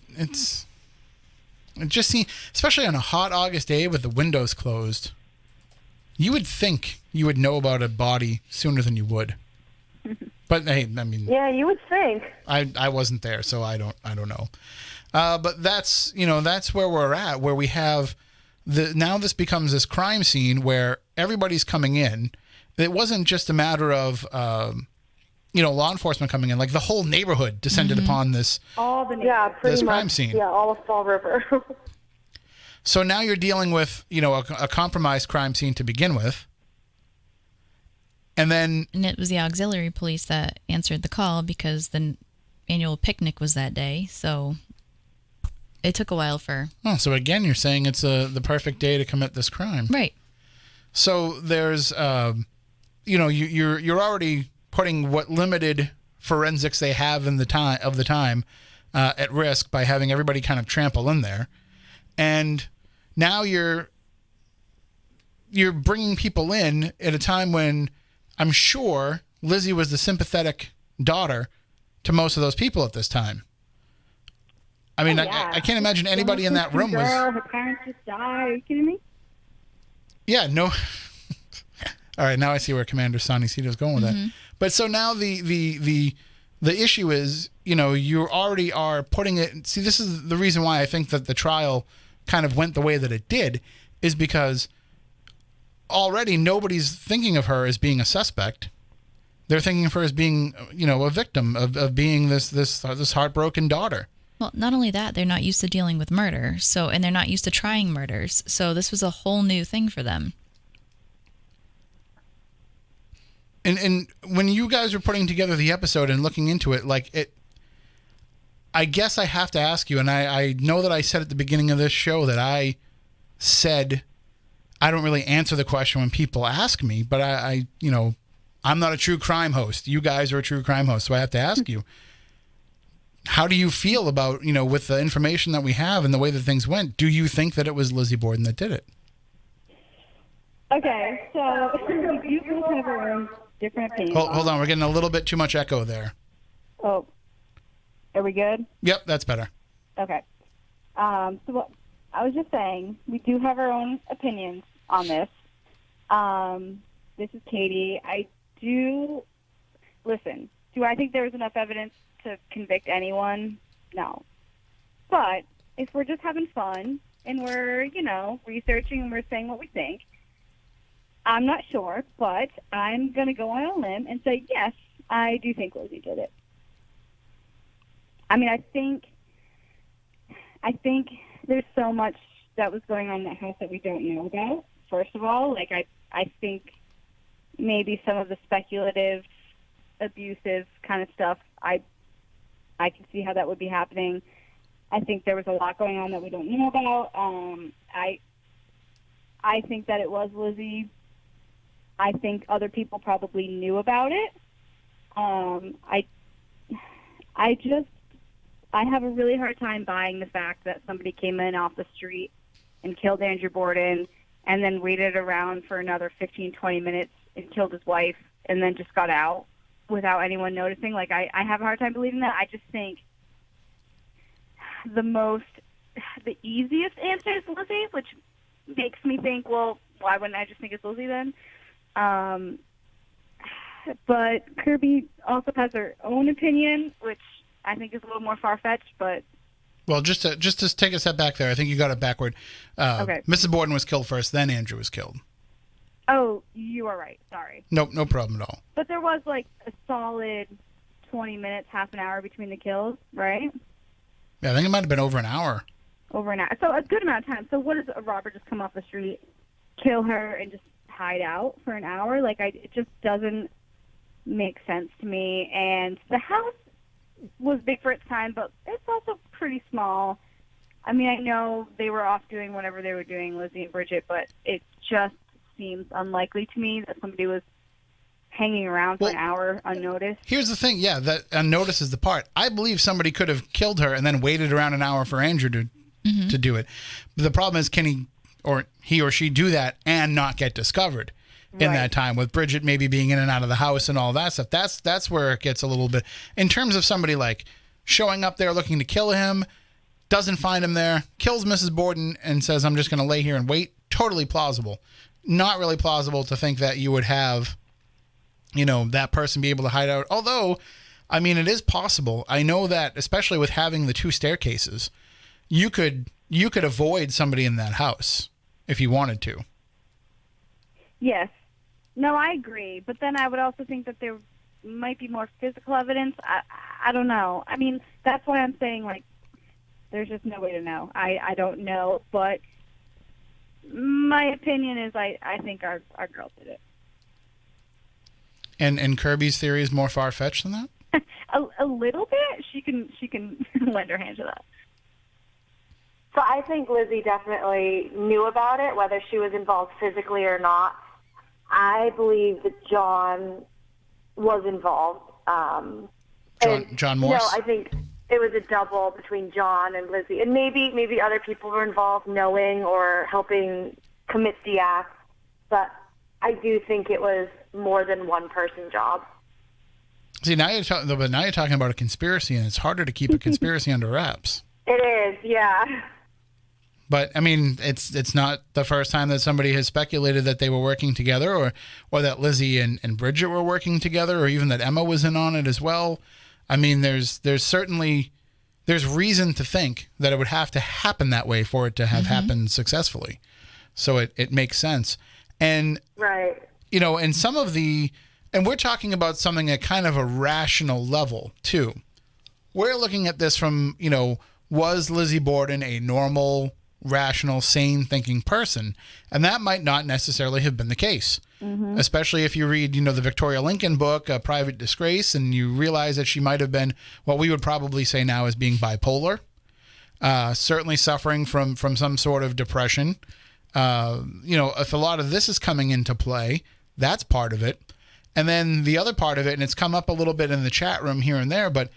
just seems, especially on a hot August day with the windows closed, you would think you would know about a body sooner than you would. But hey, I mean, yeah, you would think. I wasn't there, so I don't know. But that's where we're at, where we have now this becomes this crime scene where everybody's coming in. It wasn't just a matter of law enforcement coming in, like the whole neighborhood descended upon this this crime scene. Yeah, all of Fall River. So now you're dealing with a compromised crime scene to begin with. And it was the auxiliary police that answered the call because the annual picnic was that day. So it took a while for. Oh, so again, you're saying it's the perfect day to commit this crime, right? So there's, you're already putting what limited forensics they have in the time at risk by having everybody kind of trample in there, and now you're bringing people in at a time when I'm sure Lizzie was the sympathetic daughter to most of those people at this time. I mean, I can't imagine anybody in that room was. Her parents just died. Are you kidding me? Yeah, no. All right, now I see where Commander Sonny Cito's going with that. But so now the issue is, you already are putting it. See, this is the reason why I think that the trial kind of went the way that it did, is because already nobody's thinking of her as being a suspect. They're thinking of her as being, a victim of being this heartbroken daughter. Well, not only that, they're not used to dealing with murder, and they're not used to trying murders. So this was a whole new thing for them. And when you guys were putting together the episode and looking into it, I guess I have to ask you, and I know that I said at the beginning of this show that I said I don't really answer the question when people ask me, but I'm not a true crime host. You guys are a true crime host, so I have to ask you. How do you feel about, with the information that we have and the way that things went, do you think that it was Lizzie Borden that did it? Okay, so you both have your own different opinions. Hold on, we're getting a little bit too much echo there. Oh, are we good? Yep, that's better. Okay. So what I was just saying, we do have our own opinions on this. This is Katie. Do I think there was enough evidence to convict anyone? No. But if we're just having fun and we're, researching and we're saying what we think, I'm not sure, but I'm going to go on a limb and say, yes, I do think Lizzie did it. I mean, I think there's so much that was going on in that house that we don't know about. First of all, I think maybe some of the speculative, abusive kind of stuff, I can see how that would be happening. I think there was a lot going on that we don't know about. I think that it was Lizzie. I think other people probably knew about it. I have a really hard time buying the fact that somebody came in off the street and killed Andrew Borden and then waited around for another 15, 20 minutes and killed his wife and then just got out without anyone noticing. I have a hard time believing that. I just think the easiest answer is Lizzie, which makes me think, well, why wouldn't I just think it's Lizzie then? But Kirby also has her own opinion, which I think is a little more far-fetched, but... Well, just to take a step back there, I think you got it backward. Okay. Mrs. Borden was killed first, then Andrew was killed. Oh, you are right. Sorry. Nope, no problem at all. But there was a solid 20 minutes, half an hour between the kills, right? Yeah, I think it might have been over an hour. Over an hour. So a good amount of time. So what does a robber just come off the street, kill her, and just hide out for an hour? It just doesn't make sense to me. And the house was big for its time, but it's also pretty small. I mean, I know they were off doing whatever they were doing, Lizzie and Bridget, but it just seems unlikely to me that somebody was hanging around for an hour unnoticed. Here's the thing, yeah, that unnoticed is the part. I believe somebody could have killed her and then waited around an hour for Andrew to do it. But the problem is, can he or she do that and not get discovered? in that time, with Bridget maybe being in and out of the house and all that stuff. That's where it gets a little bit, in terms of somebody like showing up there looking to kill him, doesn't find him there, kills Mrs. Borden and says, I'm just going to lay here and wait. Totally plausible. Not really plausible to think that you would have, that person be able to hide out. Although, I mean, it is possible. I know that, especially with having the 2 staircases, you could avoid somebody in that house if you wanted to. Yes. No, I agree. But then I would also think that there might be more physical evidence. I don't know. I mean, that's why I'm saying, like, there's just no way to know. I don't know. But my opinion is I think our girl did it. And Kirby's theory is more far-fetched than that? A little bit. She can lend her hand to that. So I think Lizzie definitely knew about it, whether she was involved physically or not. I believe that John was involved. John Morse? No, I think it was a double between John and Lizzie. And maybe other people were involved knowing or helping commit the act. But I do think it was more than one person job. See, now you're talking about a conspiracy, and it's harder to keep a conspiracy under wraps. It is, yeah. But I mean, it's not the first time that somebody has speculated that they were working together, or that Lizzie and Bridget were working together, or even that Emma was in on it as well. I mean, there's certainly reason to think that it would have to happen that way for it to have happened successfully. So it makes sense. And right. And some of and we're talking about something at kind of a rational level too. We're looking at this from, was Lizzie Borden a normal, rational, sane thinking person? And that might not necessarily have been the case, especially if you read, the Victoria Lincoln book, A Private Disgrace, and you realize that she might have been what we would probably say now as being bipolar, certainly suffering from some sort of depression. If a lot of this is coming into play, that's part of it. And then the other part of it, and it's come up a little bit in the chat room here and there, but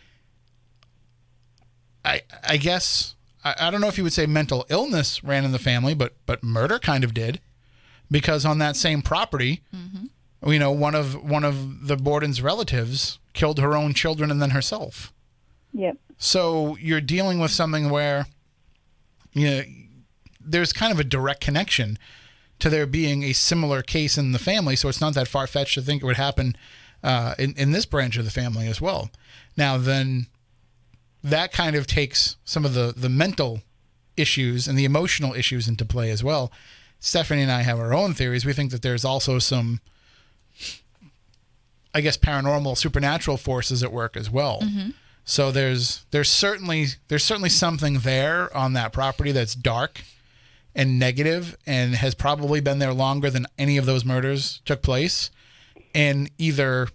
I guess, I don't know if you would say mental illness ran in the family, but murder kind of did, because on that same property, one of the Borden's relatives killed her own children and then herself. Yep. So you're dealing with something where, there's kind of a direct connection to there being a similar case in the family. So it's not that far-fetched to think it would happen in this branch of the family as well. Now, then that kind of takes some of the mental issues and the emotional issues into play as well. Stephanie and I have our own theories. We think that there's also some, I guess, paranormal, supernatural forces at work as well. So there's certainly something there on that property that's dark and negative, and has probably been there longer than any of those murders took place, and either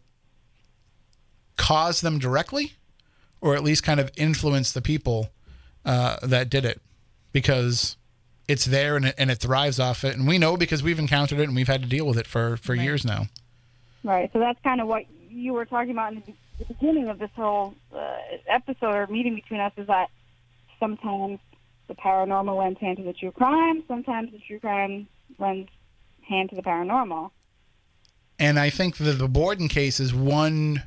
caused them directly, or at least kind of influence the people that did it, because it's there and it thrives off it. And we know because we've encountered it and we've had to deal with it for years now. Right. So that's kind of what you were talking about in the beginning of this whole episode or meeting between us, is that sometimes the paranormal lends hand to the true crime. Sometimes the true crime lends hand to the paranormal. And I think the Borden case is one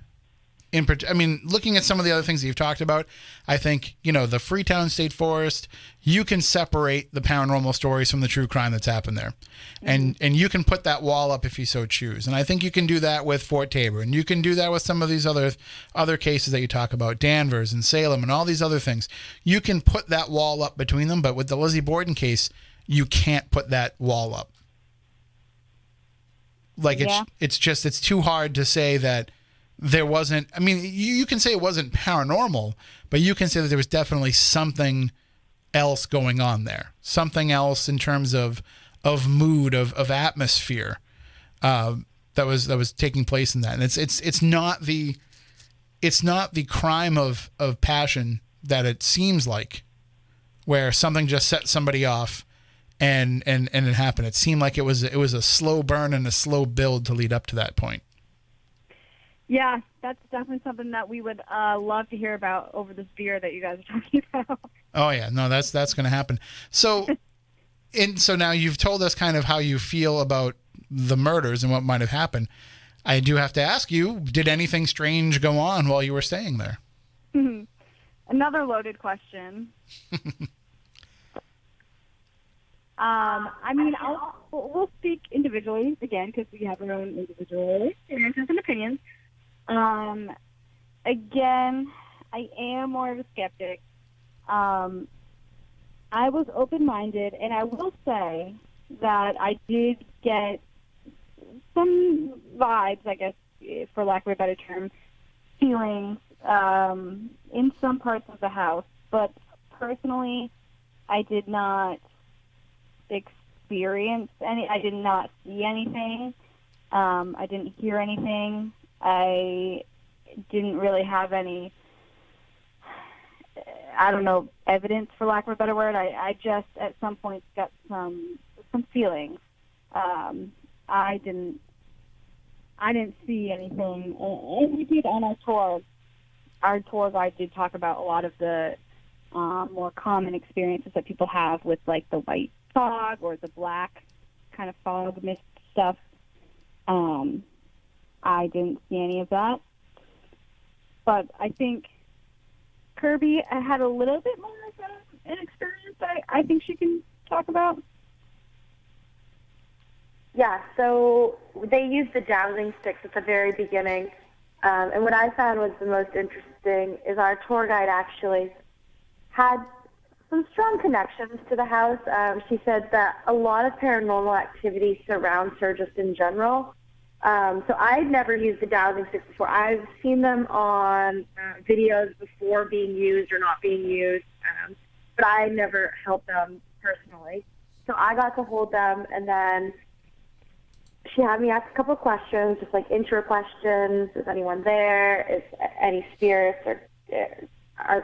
looking at some of the other things that you've talked about, I think, the Freetown State Forest, you can separate the paranormal stories from the true crime that's happened there. And you can put that wall up if you so choose. And I think you can do that with Fort Tabor, and you can do that with some of these other cases that you talk about, Danvers and Salem and all these other things. You can put that wall up between them, but with the Lizzie Borden case, you can't put that wall up. Like, it's too hard to say that there wasn't, you can say it wasn't paranormal, but you can say that there was definitely something else going on there. Something else in terms of mood, of atmosphere, that was taking place in that. And it's not the crime of passion that it seems like, where something just set somebody off and it happened. It seemed like it was a slow burn and a slow build to lead up to that point. Yeah, that's definitely something that we would love to hear about over this beer that you guys are talking about. Oh yeah, no, that's going to happen. So, so now you've told us kind of how you feel about the murders and what might have happened, I do have to ask you, did anything strange go on while you were staying there? Another loaded question. I mean, we'll speak individually again because we have our own individual experiences and opinions. Again, I am more of a skeptic. I was open-minded, and I will say that I did get some vibes, I guess, for lack of a better term, feelings in some parts of the house. But personally, I did not experience any. I did not see anything. I didn't hear anything. I didn't really have any, I don't know, evidence, for lack of a better word. I just, at some point, got some feelings. I didn't see anything. And we did on our tour. Our tour guide did talk about a lot of the more common experiences that people have with, like, the white fog or the black kind of fog mist stuff. I didn't see any of that. But I think Kirby had a little bit more of an experience I think she can talk about. Yeah, so they used the dowsing sticks at the very beginning. And what I found was the most interesting is our tour guide actually had some strong connections to the house. She said that a lot of paranormal activity surrounds her just in general. So I'd never used the dowsing sticks before. I've seen them on videos before being used or not being used, but I never held them personally. So I got to hold them, and then she had me ask a couple of questions, just like intro questions. Is anyone there? Is any spirits? Or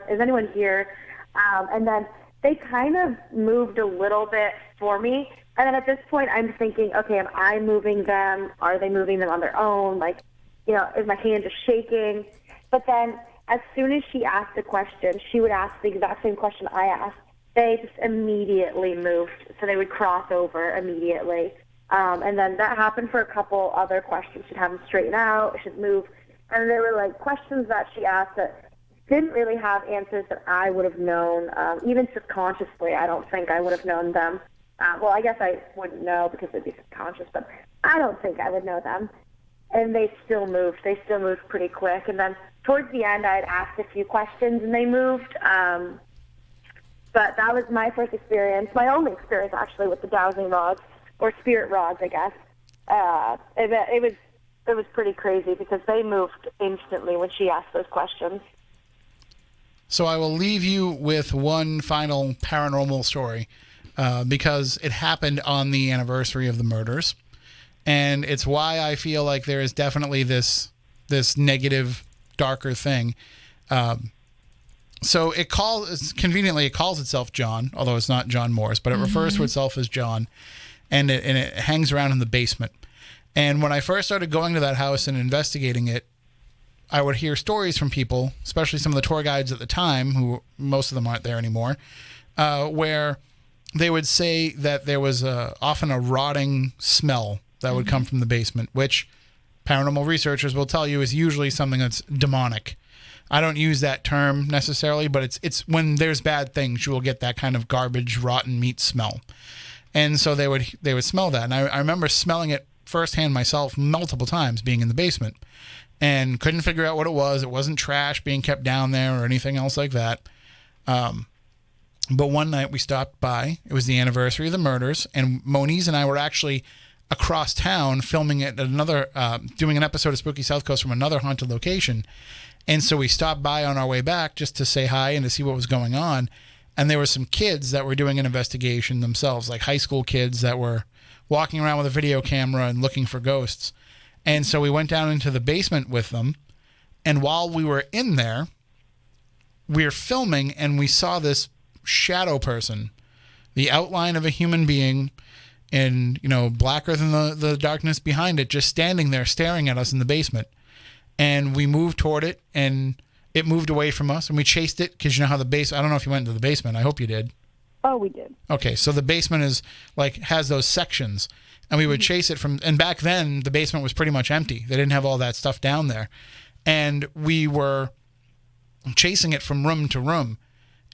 is anyone here? And then they kind of moved a little bit for me. And then at this point, I'm thinking, okay, am I moving them? Are they moving them on their own? Like, you know, is my hand just shaking? But then as soon as she asked a question, she would ask the exact same question I asked. They just immediately moved. So they would cross over immediately. And then that happened for a couple other questions. She'd have them straighten out, she'd move. And there were, like, questions that she asked that didn't really have answers that I would have known. Even subconsciously, I don't think I would have known them. Well, I guess I wouldn't know because it'd be subconscious, but I don't think I would know them. And they still moved. They still moved pretty quick. And then towards the end, I'd asked a few questions, and they moved. But that was my first experience, my only experience, actually, with the dowsing rods, or spirit rods, I guess. It was pretty crazy because they moved instantly when she asked those questions. So I will leave you with one final paranormal story. Because it happened on the anniversary of the murders. And it's why I feel like there is definitely this negative, darker thing. So it calls itself John, although it's not John Morris, but it refers to itself as John. And it hangs around in the basement. And when I first started going to that house and investigating it, I would hear stories from people, especially some of the tour guides at the time, who most of them aren't there anymore, where they would say that there was often a rotting smell that would come from the basement, which paranormal researchers will tell you is usually something that's demonic. I don't use that term necessarily, but it's when there's bad things, you will get that kind of garbage, rotten meat smell. And so they would smell that. And I remember smelling it firsthand myself multiple times being in the basement and couldn't figure out what it was. It wasn't trash being kept down there or anything else like that. But one night we stopped by. It was the anniversary of the murders, and Moniz and I were actually across town filming at doing an episode of Spooky Southcoast from another haunted location. And so we stopped by on our way back just to say hi and to see what was going on. And there were some kids that were doing an investigation themselves, like high school kids that were walking around with a video camera and looking for ghosts. And so we went down into the basement with them. And while we were in there, we were filming, and we saw this shadow person, the outline of a human being, and blacker than the darkness behind it, just standing there staring at us in the basement. And we moved toward it, and it moved away from us, and we chased it because you know how I don't know if you went into the basement. I hope you did. Oh, we did. Okay, so the basement is has those sections, and we would chase it from. And back then, the basement was pretty much empty. They didn't have all that stuff down there, and we were chasing it from room to room,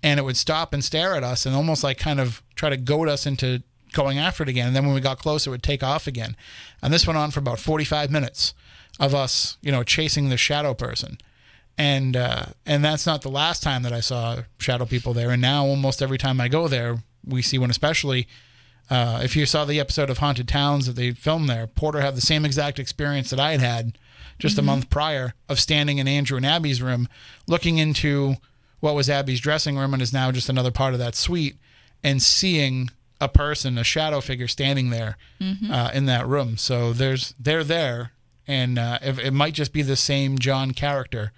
and it would stop and stare at us and almost like kind of try to goad us into going after it again. And then when we got close, it would take off again. And this went on for about 45 minutes of us, chasing the shadow person. And that's not the last time that I saw shadow people there. And now almost every time I go there, we see one, especially if you saw the episode of Haunted Towns that they filmed there, Porter had the same exact experience that I had had just a month prior of standing in Andrew and Abby's room, looking into what was Abby's dressing room and is now just another part of that suite, and seeing a person, a shadow figure standing there in that room. So they're there, and it might just be the same John character,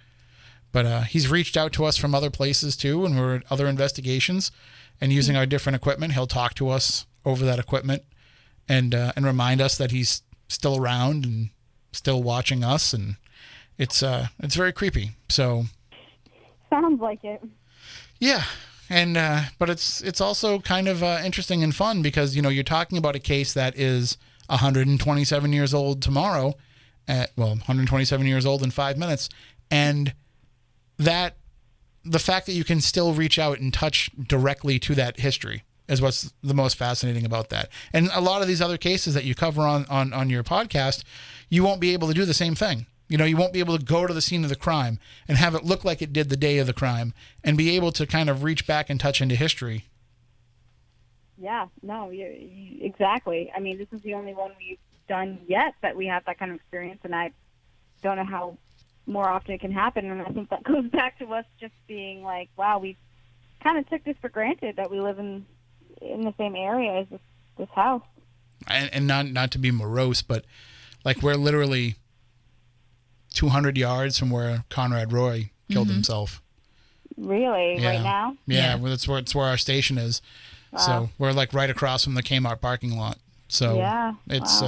but he's reached out to us from other places too, and we're at other investigations, and using our different equipment, he'll talk to us over that equipment and remind us that he's still around and still watching us, and it's very creepy. So Sounds like it. yeah. And but it's also kind of interesting and fun because you're talking about a case that is 127 years old tomorrow, 127 years old in 5 minutes, and that the fact that you can still reach out and touch directly to that history is what's the most fascinating about that. And a lot of these other cases that you cover on your podcast, you won't be able to do the same thing. You won't be able to go to the scene of the crime and have it look like it did the day of the crime and be able to kind of reach back and touch into history. Yeah, no, exactly. I mean, this is the only one we've done yet that we have that kind of experience, and I don't know how more often it can happen. And I think that goes back to us just being like, wow, we kind of took this for granted that we live in the same area as this house. And not to be morose, but like we're literally 200 yards from where Conrad Roy killed himself. Really? Yeah. Right now? Yeah, well, it's where our station is. Wow. So we're like right across from the Kmart parking lot. So yeah, it's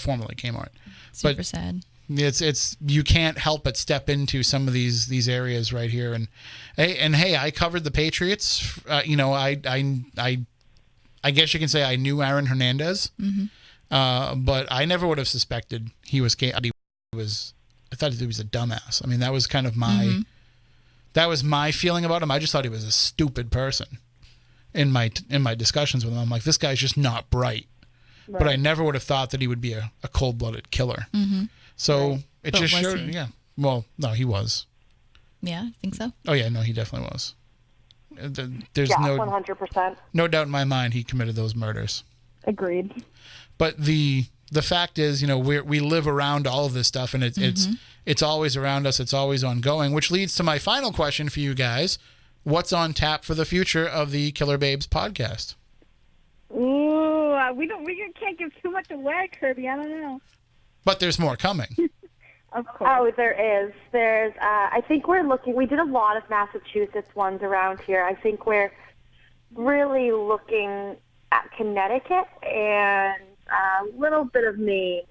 formerly Kmart. Super sad. It's you can't help but step into some of these areas right here. And hey, I covered the Patriots. I guess you can say I knew Aaron Hernandez, but I never would have suspected he was. I thought he was a dumbass. I mean, that was kind of that was my feeling about him. I just thought he was a stupid person. In my discussions with him, I'm like, this guy's just not bright. Right. But I never would have thought that he would be a cold-blooded killer. So it just showed. Yeah. Well, no, he was. Yeah, I think so. Oh yeah, no, he definitely was. There's 100%. No doubt in my mind he committed those murders. Agreed. But the fact is, we live around all of this stuff, and it's always around us. It's always ongoing, which leads to my final question for you guys. What's on tap for the future of the Killer Babes podcast? Ooh, we can't give too much away, Kirby. I don't know. But there's more coming. Of course. Oh, there is. There's. I think we're looking. We did a lot of Massachusetts ones around here. I think we're really looking at Connecticut and a little bit of Maine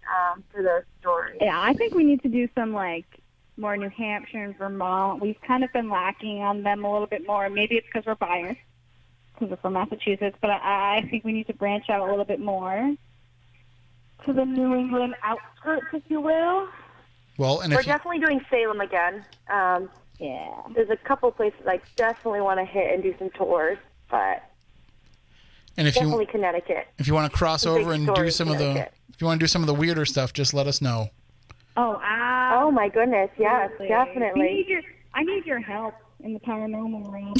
for those stories. Yeah, I think we need to do some more New Hampshire and Vermont. We've kind of been lacking on them a little bit more. Maybe it's because we're biased, because we're from Massachusetts, but I think we need to branch out a little bit more to the New England outskirts, if you will. Well, and we're definitely doing Salem again. Yeah. There's a couple places I definitely want to hit and do some tours, but definitely Connecticut. If you want to cross over and do some of the weirder stuff, just let us know. Oh my goodness! Yes, definitely. I need your help in the paranormal realm.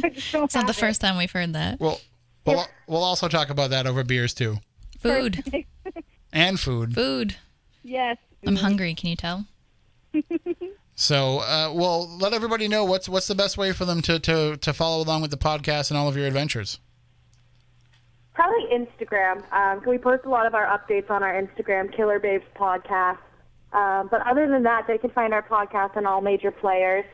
It's not the first time we've heard that. Well, we'll also talk about that over beers too. Food. And food. Food. Yes. I'm hungry. Can you tell? So, let everybody know what's the best way for them to follow along with the podcast and all of your adventures. Probably Instagram. We post a lot of our updates on our Instagram, Killer Babes Podcast. But other than that, they can find our podcast on all major players.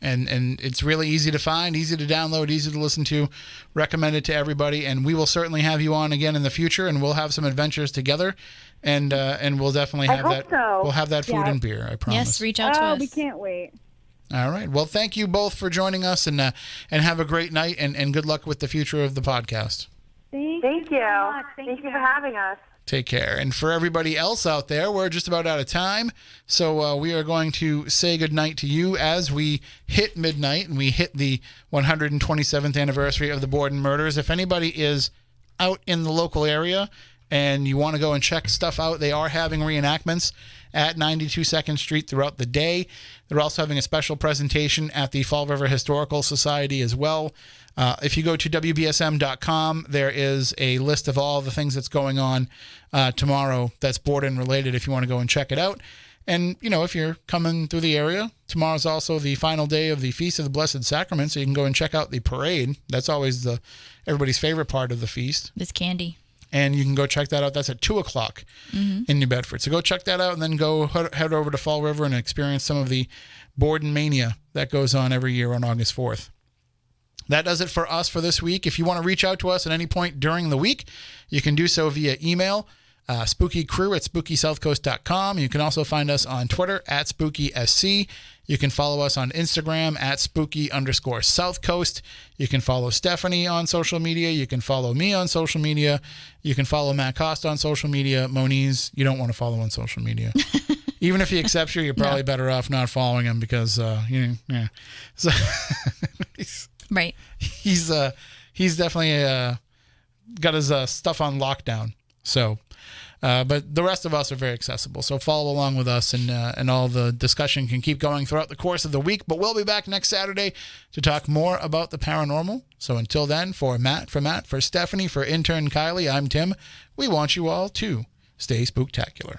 And it's really easy to find, easy to download, easy to listen to. Recommend it to everybody. And we will certainly have you on again in the future, and we'll have some adventures together. And we'll definitely have that. So. We'll have that food and beer. I promise. Yes, reach out to us. We can't wait. All right. Well, thank you both for joining us, and have a great night, and good luck with the future of the podcast. Thank you. so much. Thank you for having us. Take care. And for everybody else out there, we're just about out of time. So we are going to say goodnight to you as we hit midnight and we hit the 127th anniversary of the Borden murders. If anybody is out in the local area and you want to go and check stuff out, they are having reenactments at 92 2nd Street throughout the day. They're also having a special presentation at the Fall River Historical Society as well. If you go to WBSM.com, there is a list of all the things that's going on tomorrow that's Borden related if you want to go and check it out. And, you know, if you're coming through the area, tomorrow's also the final day of the Feast of the Blessed Sacrament, so you can go and check out the parade. That's always everybody's favorite part of the feast. This candy. And you can go check that out. That's at 2 o'clock in New Bedford. So go check that out and then go head over to Fall River and experience some of the Borden Mania that goes on every year on August 4th. That does it for us for this week. If you want to reach out to us at any point during the week, you can do so via email, spookycrew@spookysouthcoast.com. You can also find us on Twitter at SpookySC. You can follow us on Instagram at spooky_Southcoast. You can follow Stephanie on social media. You can follow me on social media. You can follow Matt Costa on social media. Moniz, you don't want to follow on social media. Even if he accepts you, you're probably better off not following him because, yeah. So Right. He's definitely got his stuff on lockdown. So, but the rest of us are very accessible. So follow along with us, and all the discussion can keep going throughout the course of the week. But we'll be back next Saturday to talk more about the paranormal. So until then, for Matt, for Stephanie, for intern Kylie, I'm Tim. We want you all to stay spooktacular.